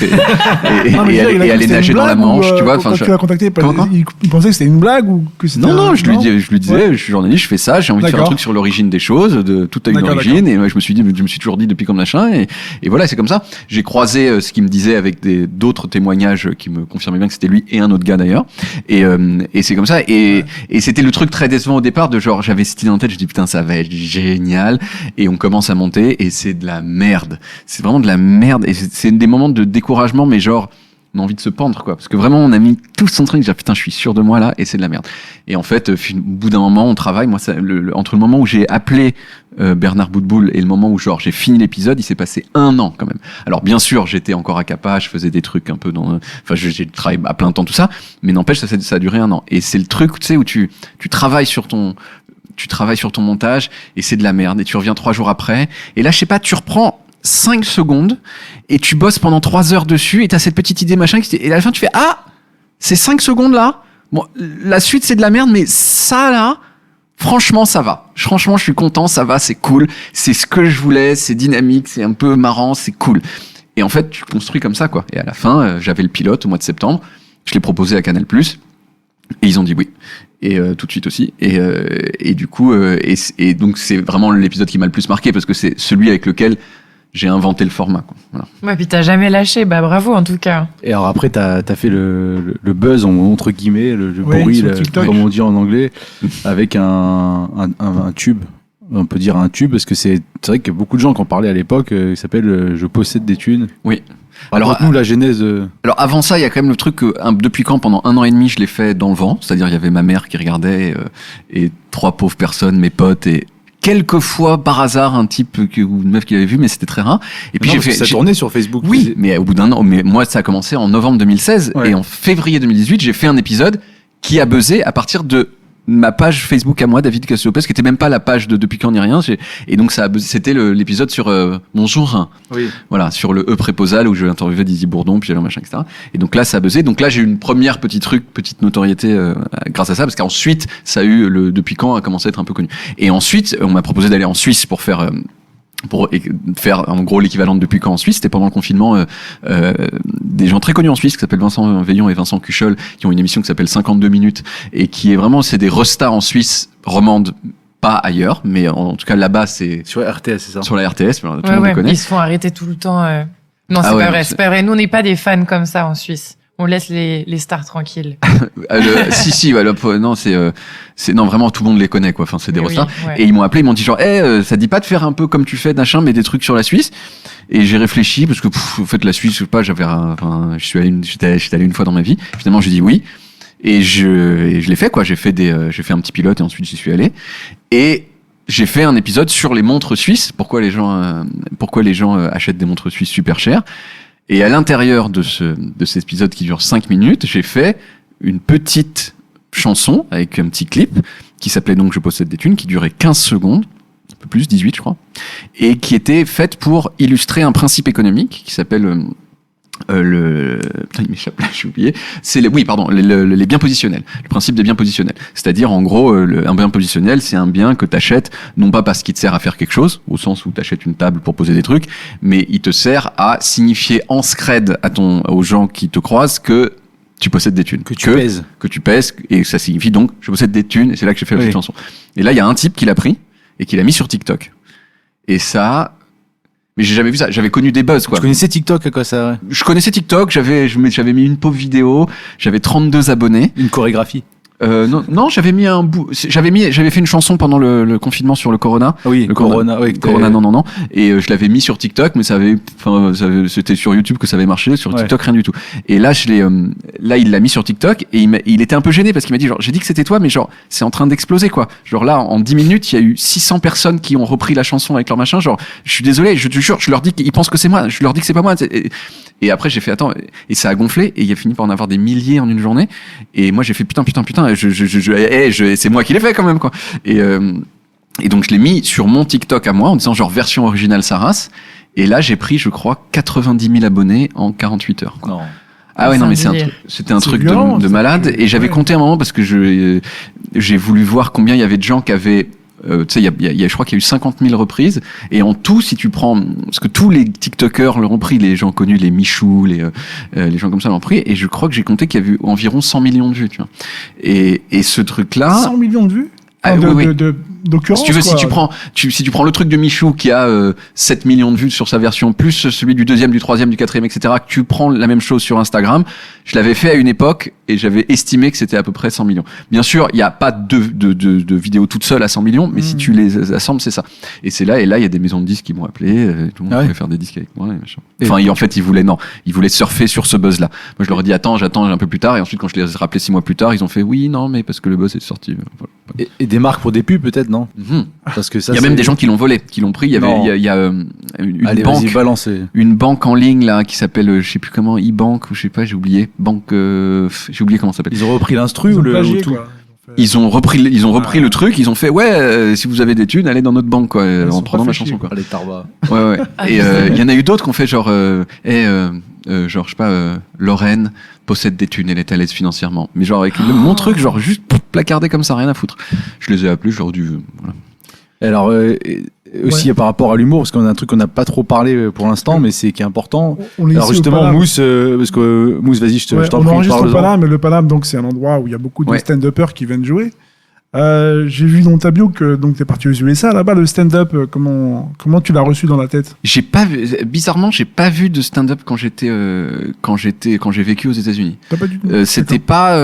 aller nager dans la Manche, tu vois? Quand tu l'as contacté, il pensait que c'était une blague ou que c'était Non, je lui disais, je suis journaliste, je fais ça, j'ai envie de faire un truc sur l'origine des choses, tout a une origine, et moi, je me suis toujours dit depuis comme machin, et voilà, c'est comme ça. J'ai croisé ce qu'il me disait avec d'autres témoignages qui me confirmaient bien que c'était lui et un autre gars d'ailleurs, et c'est comme ça. Et c'était le truc très décevant au départ de genre j'avais cette idée en tête, je dis putain ça va être génial et on commence à monter et c'est de la merde. C'est vraiment de la merde et c'est des moments de découragement mais genre on a envie de se pendre quoi parce que vraiment on a mis tout son truc, dire putain je suis sûr de moi là et c'est de la merde. Et en fait au bout d'un moment on travaille, moi entre le moment où j'ai appelé Bernard Boutboul et le moment où genre j'ai fini l'épisode, il s'est passé 1 an quand même. Alors bien sûr j'étais encore à Capa, je faisais des trucs un peu j'ai travaillé à plein temps tout ça, mais n'empêche ça a duré 1 an. Et c'est le truc tu sais où tu travailles sur ton montage et c'est de la merde et tu reviens 3 jours après et là je sais pas tu reprends 5 secondes et tu bosses pendant 3 heures dessus et t'as cette petite idée machin et à la fin tu fais ces 5 secondes là, bon, la suite c'est de la merde, mais ça là, franchement ça va. Franchement je suis content, ça va, c'est cool, c'est ce que je voulais, c'est dynamique, c'est un peu marrant, c'est cool. Et en fait tu construis comme ça quoi. Et à la fin j'avais le pilote au mois de septembre, je l'ai proposé à Canal+. Et ils ont dit oui, et tout de suite aussi. Et du coup, et donc c'est vraiment l'épisode qui m'a le plus marqué parce que c'est celui avec lequel j'ai inventé le format. Quoi. Voilà. Ouais, puis t'as jamais lâché, bah bravo en tout cas. Et alors après, t'as fait le buzz, entre guillemets, le bruit, sur TikTok. comme on dit en anglais, avec un tube. On peut dire un tube parce que c'est vrai que beaucoup de gens qui en parlaient à l'époque, il s'appelle Je possède des thunes. Oui. Alors, nous la genèse. Alors avant ça, il y a quand même le truc que depuis quand pendant 1 an et demi je l'ai fait dans le vent, c'est-à-dire il y avait ma mère qui regardait et 3 pauvres personnes, mes potes et quelquefois par hasard un type ou une meuf qui l'avait vu, mais c'était très rare. Et puis ça tournait sur Facebook. Oui, mais au bout d'1 an, mais moi ça a commencé en novembre 2016 et en février 2018 j'ai fait un épisode qui a buzzé à partir de ma page Facebook à moi, David Cassiopes, qui était même pas la page de Depuis quand ni rien. Et donc c'était l'épisode sur Bonjour. Oui. Voilà, sur le E préposal où je interviewais Didier Bourdon, puis j'avais un machin, etc. Et donc là, ça a buzzé. Donc là, j'ai eu une première petite notoriété grâce à ça, parce qu'ensuite, ça a eu Depuis quand a commencé à être un peu connu. Et ensuite, on m'a proposé d'aller en Suisse pour faire en gros l'équivalent de Depuis quand en Suisse. C'était pendant le confinement, des gens très connus en Suisse qui s'appellent Vincent Veillon et Vincent Cuchol, qui ont une émission qui s'appelle 52 minutes et qui est vraiment, c'est des restars en Suisse romande, pas ailleurs, mais en tout cas là-bas c'est sur la RTS, c'est ça. Sur la RTS, tout le monde les connaît. Ils se font arrêter tout le temps. Non, c'est pas vrai, c'est pas vrai. Nous, on n'est pas des fans comme ça en Suisse. On laisse les stars tranquilles. Si, ouais, non, non, vraiment, tout le monde les connaît, quoi. Enfin, c'est des restars. Ouais. Et ils m'ont appelé, ils m'ont dit genre, ça dit pas de faire un peu comme tu fais, machin, mais des trucs sur la Suisse. Et j'ai réfléchi, parce que, en fait, la Suisse, je sais pas, j'étais allé une fois dans ma vie. Finalement, j'ai dit oui. Et je l'ai fait, quoi. J'ai fait un petit pilote et ensuite j'y suis allé. Et j'ai fait un épisode sur les montres suisses. Pourquoi les gens achètent des montres suisses super chères. Et à l'intérieur de cet épisode qui dure 5 minutes, j'ai fait une petite chanson avec un petit clip qui s'appelait donc Je possède des thunes, qui durait 15 secondes, un peu plus, 18 je crois, et qui était faite pour illustrer un principe économique qui s'appelle il m'échappe là, j'ai oublié. C'est les biens positionnels. Le principe des biens positionnels. C'est-à-dire, en gros, un bien positionnel, c'est un bien que t'achètes, non pas parce qu'il te sert à faire quelque chose, au sens où t'achètes une table pour poser des trucs, mais il te sert à signifier en scred aux gens qui te croisent que tu possèdes des thunes. Que tu pèses, et ça signifie donc, je possède des thunes, et c'est là que j'ai fait la petite chanson. Et là, il y a un type qui l'a pris, et qui l'a mis sur TikTok. Et ça, mais j'ai jamais vu ça. J'avais connu des buzz, quoi. Tu connaissais TikTok, à quoi ça, ouais. Je connaissais TikTok, j'avais mis une pauvre vidéo, j'avais 32 abonnés. Une chorégraphie. Non, j'avais fait une chanson pendant le confinement sur le Corona. Ah oui, le Corona, oui. Corona, non. Et je l'avais mis sur TikTok, mais c'était sur YouTube que ça avait marché, sur TikTok rien du tout. Et là, il l'a mis sur TikTok et il était un peu gêné parce qu'il m'a dit genre, j'ai dit que c'était toi, mais genre, c'est en train d'exploser, quoi. Genre là, en 10 minutes, il y a eu 600 personnes qui ont repris la chanson avec leur machin. Genre, je suis désolé, je te jure, je leur dis qu'ils pensent que c'est moi, je leur dis que c'est pas moi. Et après, j'ai fait attends, et ça a gonflé et il a fini par en avoir des milliers en une journée. Et moi, j'ai fait putain, c'est moi qui l'ai fait quand même, quoi. Et donc je l'ai mis sur mon TikTok à moi en disant genre version originale Saras. Et là, j'ai pris, je crois, 90 000 abonnés en 48 heures, quoi. Non. Ah ouais, non, mais c'était un truc violent, de malade. Et j'avais compté un moment parce que j'ai voulu voir combien il y avait de gens qui avaient tu sais, je crois qu'il y a eu 50 000 reprises. Et en tout, si tu prends, parce que tous les TikTokers l'ont pris, les gens connus, les Michou, les gens comme ça l'ont pris. Et je crois que j'ai compté qu'il y a eu environ 100 millions de vues, tu vois. Et ce truc-là. 100 millions de vues? D'occurrence, si tu veux, si tu prends le truc de Michou qui a 7 millions de vues sur sa version, plus celui du deuxième, du troisième, du quatrième, etc., que tu prends la même chose sur Instagram, je l'avais fait à une époque et j'avais estimé que c'était à peu près 100 millions. Bien sûr, il n'y a pas de vidéos toutes seules à 100 millions, mais si tu les assembles, c'est ça. Et c'est là, il y a des maisons de disques qui m'ont appelé, tout le monde voulait faire des disques avec moi et machin. Enfin, en fait, ils voulaient surfer sur ce buzz-là. Moi, je leur ai dit, attends, j'attends un peu plus tard, et ensuite, quand je les ai rappelés 6 mois plus tard, ils ont fait, oui, non, mais parce que le buzz est sorti. Voilà. Et des marques pour des pubs, peut-être, non? Parce que ça, il y a même des gens qui l'ont volé, qui l'ont pris. Il y a une banque en ligne là qui s'appelle je sais plus comment, e-bank ou je sais pas, j'ai oublié comment ça s'appelle. Ils ont repris l'instru ou tout? Ils ont repris le truc, ils ont fait si vous avez des thunes, allez dans notre banque quoi, en prenant ma chanson quoi. Les Tarba. Ouais. Et il y en a eu d'autres qui ont fait genre genre je sais pas Lorraine possède des thunes, elle est à l'aise financièrement. Mais genre avec mon truc genre juste placardé comme ça, rien à foutre. Je les ai appelés, je leur ai dit voilà. Alors aussi par rapport à l'humour, parce qu'on a un truc qu'on n'a pas trop parlé pour l'instant, mais c'est qui est important. Alors justement, Mousse, parce que Mousse, vas-y, je t'en prie. On enregistre au Paname, et le Paname, donc c'est un endroit où il y a beaucoup de stand-uppers qui viennent jouer. J'ai vu dans ta bio que donc t'es parti aux USA là-bas, le stand-up. Comment tu l'as reçu dans la tête? Bizarrement, j'ai pas vu de stand-up quand j'ai vécu aux États-Unis. Pas du tout. C'était pas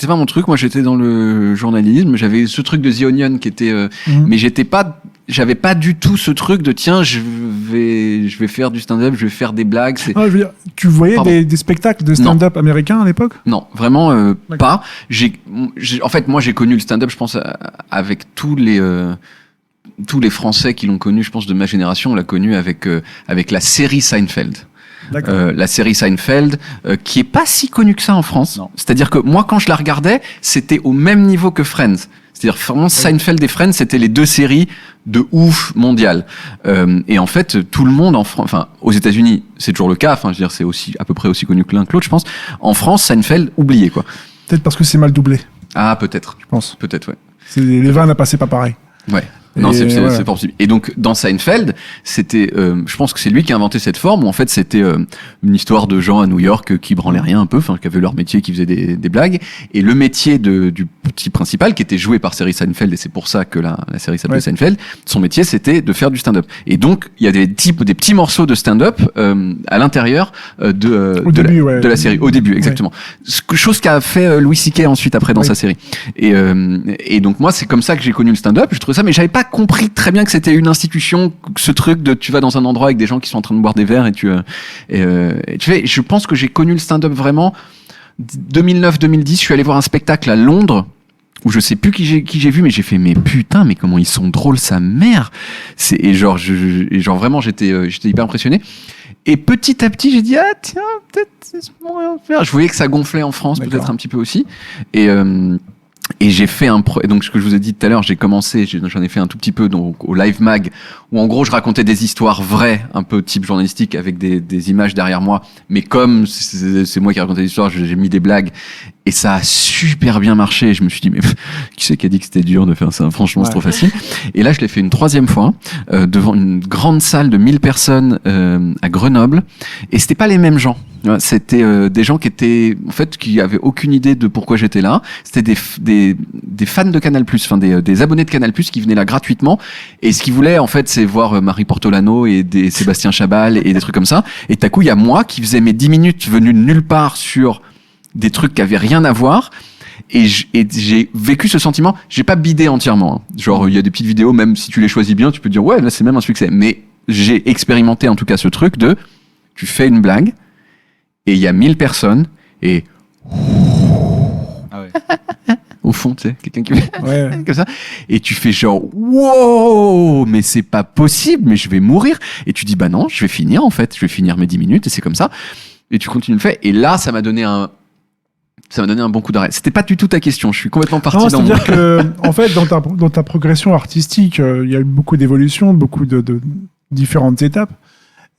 mon truc. Moi, j'étais dans le journalisme. J'avais ce truc de The Onion qui était, mais j'avais pas du tout ce truc de tiens, je vais faire du stand-up, je vais faire des blagues. Je veux dire, tu voyais des spectacles de stand-up américains à l'époque? Non, vraiment pas. En fait, moi, j'ai connu le stand-up, je pense, avec tous les Français qui l'ont connu, je pense, de ma génération, on l'a connu avec la série Seinfeld. La série Seinfeld, qui est pas si connue que ça en France. Non. C'est-à-dire que moi, quand je la regardais, c'était au même niveau que Friends. C'est-à-dire vraiment Seinfeld et Friends, c'était les deux séries de ouf mondiales. Et en fait, tout le monde aux États-Unis, c'est toujours le cas. Enfin, je veux dire, c'est aussi à peu près aussi connu que l'un que l'autre, je pense. En France, Seinfeld, oublié quoi. Peut-être parce que c'est mal doublé. Ah, peut-être. Je pense. Peut-être, ouais. Les vannes à passer pas pareil. Ouais. Non, c'est pas possible. Et donc, dans Seinfeld, c'était, je pense que c'est lui qui a inventé cette forme où en fait c'était une histoire de gens à New York qui branlaient rien un peu, enfin qui avaient leur métier, qui faisaient des blagues. Et le métier du petit principal, qui était joué par Jerry Seinfeld, et c'est pour ça que la série s'appelait Seinfeld, son métier c'était de faire du stand-up. Et donc, il y a des petits morceaux de stand-up à l'intérieur de la série, au début, exactement. Ouais. Chose qu'a fait Louis C.K. ensuite après dans sa série. Et donc moi, c'est comme ça que j'ai connu le stand-up. Je trouvais ça, mais j'avais pas compris très bien que c'était une institution, ce truc de tu vas dans un endroit avec des gens qui sont en train de boire des verres et tu fais. Je pense que j'ai connu le stand-up vraiment 2009-2010. Je suis allé voir un spectacle à Londres où je sais plus qui j'ai vu, mais j'ai fait mais putain, mais comment ils sont drôles sa mère. Et genre vraiment j'étais hyper impressionné. Et petit à petit, j'ai dit tiens, peut-être c'est ce moyen de faire. Je voyais que ça gonflait en France, peut-être un petit peu aussi. Et j'ai fait donc ce que je vous ai dit tout à l'heure, j'en ai fait un tout petit peu donc au Live Mag, où en gros je racontais des histoires vraies, un peu type journalistique, avec des images derrière moi, mais comme c'est moi qui racontais des histoires, j'ai mis des blagues, et ça a super bien marché. Et je me suis dit mais qui c'est qui a dit que c'était dur de faire ça? Franchement, c'est trop facile. Et là je l'ai fait une troisième fois devant une grande salle de 1000 personnes à Grenoble, et c'était pas les mêmes gens. C'était des gens qui avaient aucune idée de pourquoi j'étais là. C'était des fans de Canal+, enfin des abonnés de Canal+, qui venaient là gratuitement. Et ce qu'ils voulaient, en fait, c'est voir Marie Portolano et des Sébastien Chabal et des trucs comme ça. Et tout à coup, il y a moi qui faisais mes 10 minutes venues de nulle part sur des trucs qui avaient rien à voir. Et j'ai vécu ce sentiment. J'ai pas bidé entièrement. Hein. Genre, il y a des petites vidéos, même si tu les choisis bien, tu peux dire, ouais, là, c'est même un succès. Mais j'ai expérimenté, en tout cas, ce truc de, tu fais une blague, et il y a 1000 personnes, et au fond, tu sais, quelqu'un qui comme ça, et tu fais genre wow, mais c'est pas possible, mais je vais mourir. Et tu dis bah non, je vais finir mes 10 minutes, et c'est comme ça. Et tu continues de le faire, et là, ça m'a donné un bon coup d'arrêt. C'était pas du tout ta question, je suis complètement parti dans c'est-à-dire que, en fait, dans ta progression artistique, il y a eu beaucoup d'évolutions, beaucoup de différentes étapes.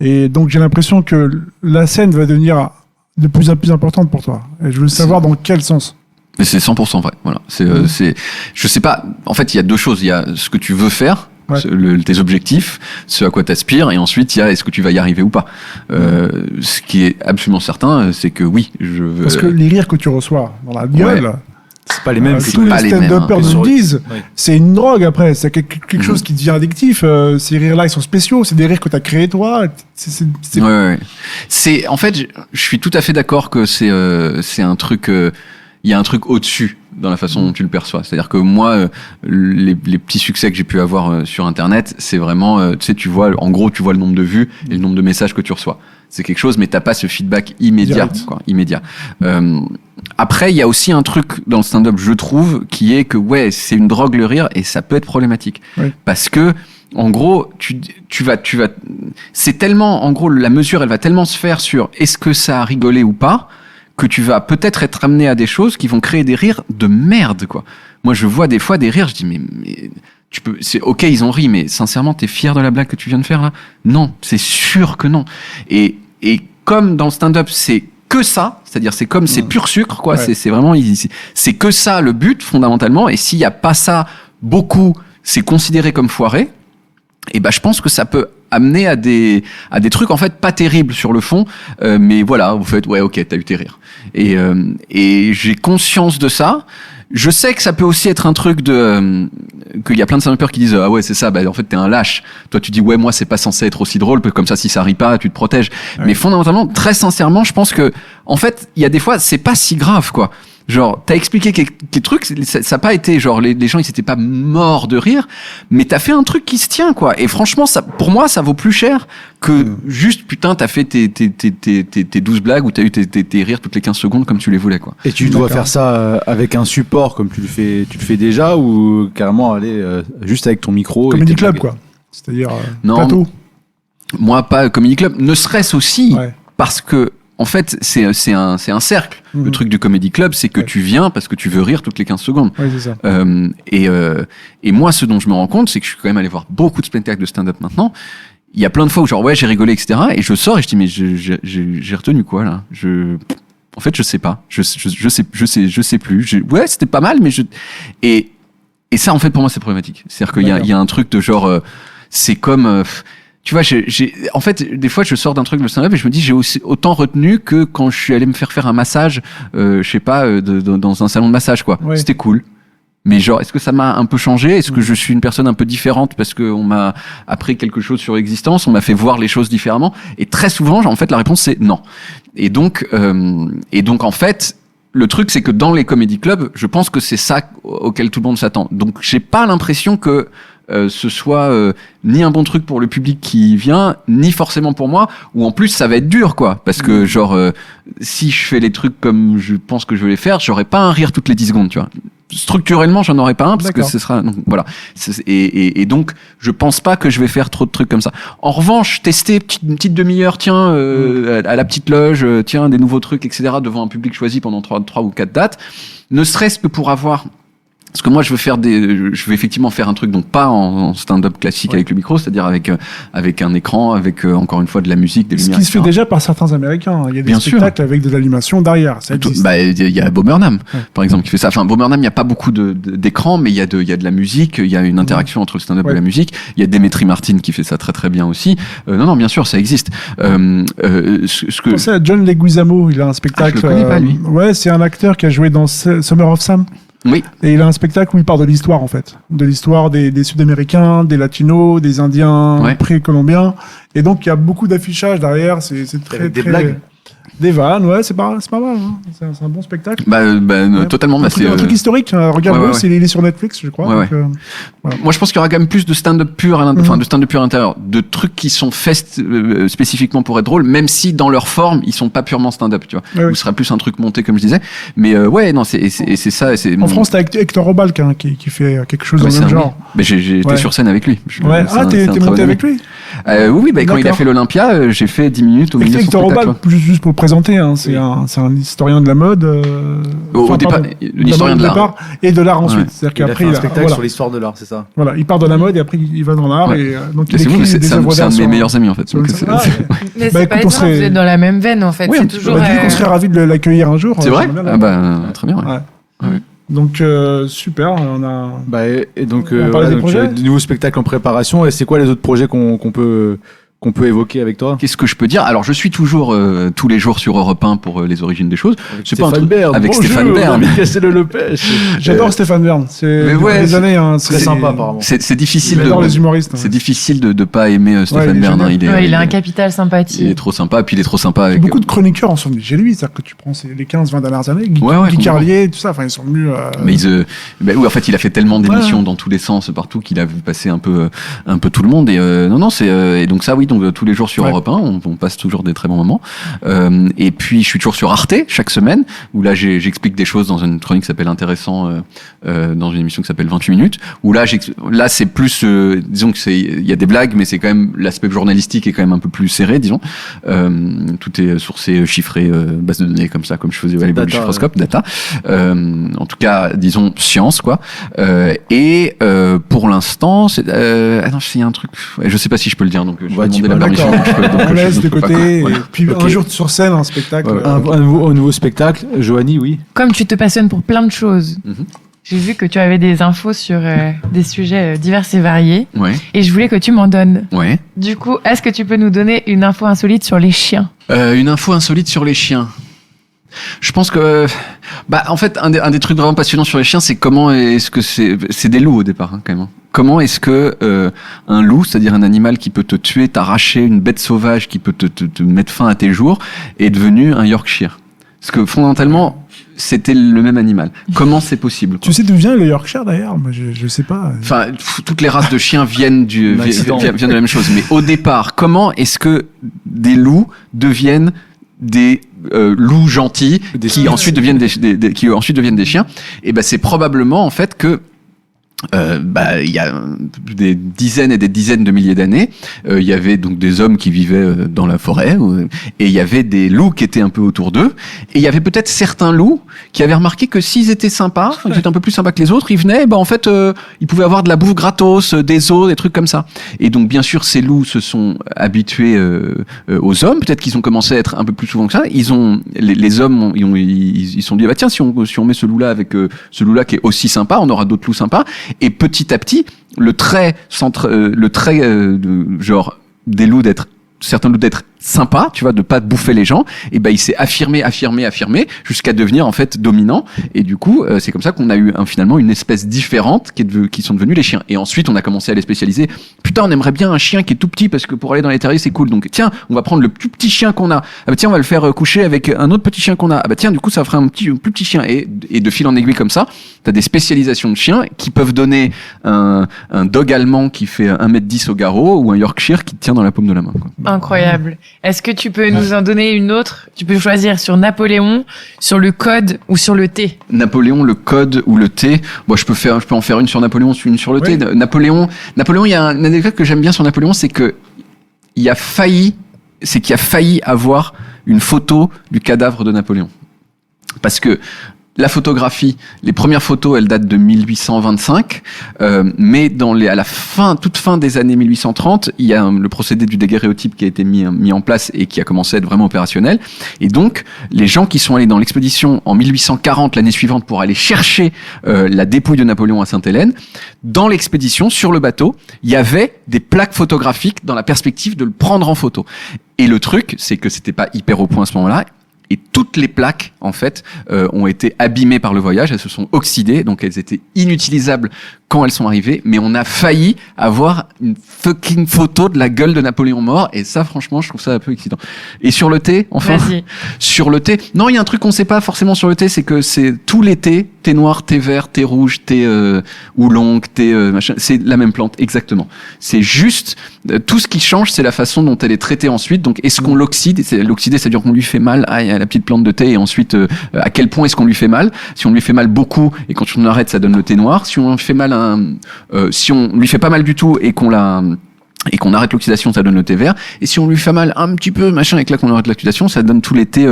Et donc, j'ai l'impression que la scène va devenir de plus en plus importante pour toi. Et je veux savoir dans quel sens. Mais c'est 100% vrai. Voilà. Je sais pas. En fait, il y a deux choses. Il y a ce que tu veux faire, tes objectifs, ce à quoi t'aspires, et ensuite il y a est-ce que tu vas y arriver ou pas. Ce qui est absolument certain, c'est que oui, je veux. Parce que les rires que tu reçois dans la gueule. C'est pas les mêmes. Tous les stand-uppers nous le disent. C'est une drogue après. C'est quelque chose qui devient addictif. Ces rires-là, ils sont spéciaux. C'est des rires que t'as créés toi. Ouais. C'est en fait, je suis tout à fait d'accord que c'est un truc. Il y a un truc au-dessus dans la façon dont tu le perçois. C'est-à-dire que moi, les petits succès que j'ai pu avoir sur Internet, c'est vraiment, tu sais, tu vois le nombre de vues et le nombre de messages que tu reçois. C'est quelque chose, mais t'as pas ce feedback immédiat, immédiat. Après, il y a aussi un truc dans le stand-up, je trouve, qui est que c'est une drogue le rire, et ça peut être problématique. Oui. Parce que, en gros, tu vas, c'est tellement, en gros, la mesure, elle va tellement se faire sur est-ce que ça a rigolé ou pas, que tu vas peut-être être amené à des choses qui vont créer des rires de merde, quoi. Moi, je vois des fois des rires, je dis, mais tu peux, c'est ok, ils ont ri, mais sincèrement, t'es fier de la blague que tu viens de faire, là? Non, c'est sûr que non. Et comme dans le stand-up, c'est que ça, c'est-à-dire c'est comme, c'est pur sucre, quoi. Ouais. C'est vraiment, c'est que ça le but, fondamentalement. Et s'il y a pas ça, beaucoup, c'est considéré comme foiré. Et ben, je pense que ça peut amener à des trucs en fait pas terribles sur le fond, mais voilà, vous faites ouais, ok, t'as eu tes rires. Et j'ai conscience de ça. Je sais que ça peut aussi être un truc de qu'il y a plein de stand-uppers qui disent ah ouais c'est ça, bah en fait t'es un lâche. Toi tu dis ouais moi c'est pas censé être aussi drôle, comme ça si ça rit pas tu te protèges. Ouais. Mais fondamentalement, très sincèrement, je pense que en fait il y a des fois c'est pas si grave quoi. Genre, t'as expliqué quelques trucs, ça a pas été, genre, les gens, ils s'étaient pas morts de rire, mais t'as fait un truc qui se tient, quoi. Et franchement, ça, pour moi, ça vaut plus cher que juste, putain, t'as fait tes 12 blagues ou t'as eu tes rires toutes les 15 secondes comme tu les voulais, quoi. Et tu dois faire ça avec un support comme tu le fais déjà ou carrément aller juste avec ton micro? Comedy Club, quoi. C'est-à-dire, plateau. Moi, pas Comedy Club, ne serait-ce aussi parce que, en fait, c'est un cercle. Le truc du Comedy Club, c'est que tu viens parce que tu veux rire toutes les 15 secondes. Oui, c'est ça. Et moi, ce dont je me rends compte, c'est que je suis quand même allé voir beaucoup de spectacles de stand-up maintenant. Il y a plein de fois où genre, ouais, j'ai rigolé, etc. Et je sors et je dis, mais j'ai retenu quoi, là? En fait, je sais pas. Je sais plus. Ouais, c'était pas mal, mais et ça, en fait, pour moi, c'est problématique. C'est-à-dire qu'il y a un truc de genre, c'est comme, tu vois, en fait, des fois, je sors d'un truc de stand-up et je me dis, j'ai aussi autant retenu que quand je suis allé me faire un massage, je sais pas, dans un salon de massage, quoi. Ouais. C'était cool. Mais genre, est-ce que ça m'a un peu changé? Est-ce que je suis une personne un peu différente parce qu'on m'a appris quelque chose sur l'existence, on m'a fait voir les choses différemment? Et très souvent, en fait, la réponse c'est non. Et donc, en fait, le truc, c'est que dans les comedy clubs, je pense que c'est ça auquel tout le monde s'attend. Donc, j'ai pas l'impression que ce soit ni un bon truc pour le public qui vient, ni forcément pour moi, ou en plus ça va être dur quoi, parce que genre si je fais les trucs comme je pense que je vais les faire, j'aurai pas un rire toutes les 10 secondes, tu vois. Structurellement, j'en aurai pas un parce que ce sera donc, voilà. Et donc je pense pas que je vais faire trop de trucs comme ça. En revanche, tester une petite demi-heure, tiens, à la petite loge, tiens, des nouveaux trucs, etc. devant un public choisi pendant 3 ou 4 dates, ne serait-ce que pour avoir. Parce que moi, je veux effectivement faire un truc, donc pas en stand-up classique avec le micro, c'est-à-dire avec un écran, avec encore une fois de la musique, des lumières. Ce qui se fait déjà par certains Américains. Il y a des spectacles avec de l'animation derrière. Ça existe. Bah, il y a Bob Burnham, par exemple, qui fait ça. Enfin, Bob Burnham, il n'y a pas beaucoup d'écran, mais il y a de la musique, il y a une interaction entre le stand-up et la musique. Il y a Demetri Martin qui fait ça très très bien aussi. Non, bien sûr, ça existe. Je pensais à John Leguizamo, il a un spectacle. Je le connais pas, lui. Ouais, c'est un acteur qui a joué dans Summer of Sam. Oui. Et il a un spectacle où il parle de l'histoire, en fait. De l'histoire des Sud-Américains, des Latinos, des Indiens pré-colombiens. Et donc, il y a beaucoup d'affichage derrière. C'est très, des blagues. Des vannes, ouais, c'est pas mal. Hein. C'est un bon spectacle. Totalement. Un truc historique. Regarde-le, il est sur Netflix, je crois. Ouais, donc, voilà. Moi, je pense qu'il y aura quand même plus de stand-up pur, de stand-up pur à l'intérieur, de trucs qui sont faits spécifiquement pour être drôles, même si dans leur forme, ils sont pas purement stand-up, tu vois. Ce sera plus un truc monté, comme je disais. Mais c'est ça. En France, t'as Hector Obalk qui fait quelque chose dans le même genre. Mais j'ai été sur scène avec lui. T'es monté avec lui? Oui, quand il a fait l'Olympia, j'ai fait 10 minutes au milieu de son spectacle. Hector Obalk, juste pour le présenter, c'est un historien de la mode. Au départ, l'historien de l'art. Et de l'art ensuite. C'est-à-dire qu'après, il a fait un spectacle sur l'histoire de l'art, c'est ça? Voilà, il part de la mode et après il va dans l'art. Et donc il écrit des œuvres d'art. C'est un de mes meilleurs amis en fait. Mais c'est pas étonnant, vous êtes dans la même veine en fait. Oui, c'est toujours. On serait ravis de l'accueillir un jour. C'est vrai? Très bien. Donc super, on a. Et donc, tu as de nouveaux spectacles en préparation. Et c'est quoi les autres projets qu'on peut évoquer avec toi? Qu'est-ce que je peux dire? Alors, je suis toujours tous les jours sur Europe 1 pour les origines des choses. C'est pas un truc avec Stéphane Bern. J'adore Stéphane Bern. C'est des années. C'est très sympa apparemment. C'est difficile. J'adore les humoristes. C'est difficile de pas aimer Stéphane Bern. Il a un capital sympathie. Il est trop sympa. Puis il est trop sympa avec. Beaucoup de chroniqueurs en sont venus chez lui. C'est-à-dire que tu prends les 15-20 dernières années, Guy Carlier, tout ça. Enfin, ils sont venus. Mais en fait, il a fait tellement d'émissions dans tous les sens partout qu'il a vu passer un peu tout le monde. Et non, c'est et donc ça, oui. donc tous les jours sur Europe 1, on passe toujours des très bons moments. Et puis je suis toujours sur Arte chaque semaine, où là j'explique des choses dans une chronique qui s'appelle Intéressant, dans une émission qui s'appelle 28 minutes, où là c'est plus, disons que il y a des blagues, mais c'est quand même l'aspect journalistique est quand même un peu plus serré, disons. Tout est sourcé, chiffré, base de données comme ça, comme je faisais à l'époque du chiffroscope, data. En tout cas, disons science, quoi. Et pour l'instant, c'est non, il y a un truc. Je sais pas si je peux le dire, donc je vais demander la permission. On laisse de côté. Voilà. Et puis un jour sur scène, un spectacle. Un nouveau spectacle. Joanie, oui. Comme tu te passionnes pour plein de choses, j'ai vu que tu avais des infos sur des sujets divers et variés. Ouais. Et je voulais que tu m'en donnes. Ouais. Du coup, est-ce que tu peux nous donner une info insolite sur les chiens ? Une info insolite sur les chiens. Je pense que, en fait, un des trucs vraiment passionnants sur les chiens, c'est comment est-ce que c'est des loups au départ, hein, quand même. Comment est-ce que un loup, c'est-à-dire un animal qui peut te tuer, t'arracher, une bête sauvage qui peut te mettre fin à tes jours, est devenu un Yorkshire? Parce que fondamentalement, c'était le même animal. Comment c'est possible, quoi? Tu sais d'où vient le Yorkshire d'ailleurs? Moi, je sais pas. Enfin, toutes les races de chiens viennent viennent de la même chose. Mais au départ, comment est-ce que des loups deviennent des loups gentils qui ensuite deviennent des chiens? Et c'est probablement en fait que il y a des dizaines et des dizaines de milliers d'années, il y avait donc des hommes qui vivaient dans la forêt, et il y avait des loups qui étaient un peu autour d'eux, et il y avait peut-être certains loups qui avaient remarqué que s'ils étaient sympas, qu'ils étaient un peu plus sympas que les autres, ils venaient, en fait, ils pouvaient avoir de la bouffe gratos, des os, des trucs comme ça. Et donc, bien sûr, ces loups se sont habitués aux hommes, peut-être qu'ils ont commencé à être un peu plus souvent que ça. Les hommes, ils se sont dit, tiens, si on met ce loup-là avec ce loup-là qui est aussi sympa, on aura d'autres loups sympas. Et petit à petit, le trait genre des loups certains loups d'être sympa, tu vois, de pas bouffer les gens, et il s'est affirmé jusqu'à devenir en fait dominant. Et du coup, c'est comme ça qu'on a eu finalement une espèce différente qui sont devenus les chiens. Et ensuite, on a commencé à les spécialiser. Putain, on aimerait bien un chien qui est tout petit parce que pour aller dans les terriers c'est cool. Donc tiens, on va prendre le plus petit chien qu'on a. Tiens, on va le faire coucher avec un autre petit chien qu'on a. Tiens, du coup, ça ferait un plus petit chien. Et de fil en aiguille comme ça, t'as des spécialisations de chiens qui peuvent donner un dog allemand qui fait 1m10 au garrot ou un Yorkshire qui te tient dans la paume de la main, quoi. Incroyable. Est-ce que tu peux nous en donner une autre? Tu peux choisir sur Napoléon, sur le code ou sur le thé. Napoléon, le code ou le thé. Bon, je peux en faire une sur Napoléon, une sur le thé. Napoléon, il y a une anecdote que j'aime bien sur Napoléon, c'est qu'il a failli avoir une photo du cadavre de Napoléon. Parce que la photographie, les premières photos, elles datent de 1825, mais à la toute fin des années 1830, il y a le procédé du daguerréotype qui a été mis en place et qui a commencé à être vraiment opérationnel. Et donc, les gens qui sont allés dans l'expédition en 1840, l'année suivante, pour aller chercher la dépouille de Napoléon à Sainte-Hélène, dans l'expédition, sur le bateau, il y avait des plaques photographiques dans la perspective de le prendre en photo. Et le truc, c'est que c'était pas hyper au point à ce moment-là. Et toutes les plaques, en fait, ont été abîmées par le voyage. Elles se sont oxydées, donc elles étaient inutilisables quand elles sont arrivées. Mais on a failli avoir une fucking photo de la gueule de Napoléon mort. Et ça, franchement, je trouve ça un peu excitant. Et sur le thé, enfin, sur le thé, non, il y a un truc qu'on sait pas forcément sur le thé, c'est que c'est tous les thés, thé noir, thé vert, thé rouge, thé oolong, thé machin, c'est la même plante, exactement. C'est juste tout ce qui change, c'est la façon dont elle est traitée ensuite. Donc, est-ce qu'on l'oxyde? L'oxyder, c'est-à-dire qu'on lui fait mal à la petite plante de thé, et ensuite à quel point est-ce qu'on lui fait mal? Si on lui fait mal beaucoup et quand on arrête, ça donne le thé noir. Si on fait mal si on lui fait pas mal du tout et qu'on arrête l'oxydation, ça donne le thé vert. Et si on lui fait mal un petit peu, machin, et que là qu'on arrête l'oxydation, ça donne tous les thés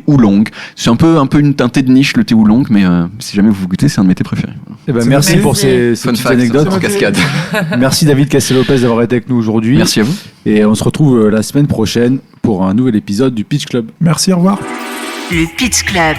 oolong. C'est un peu un thé de niche, le thé oolong, mais si jamais vous goûtez, c'est un de mes thés préférés. Merci pour ces petites anecdotes en cascade. Merci David Cassel-Lopez d'avoir été avec nous aujourd'hui. Merci à vous. Et on se retrouve la semaine prochaine pour un nouvel épisode du Pitch Club. Merci, au revoir. Le Pitch Club.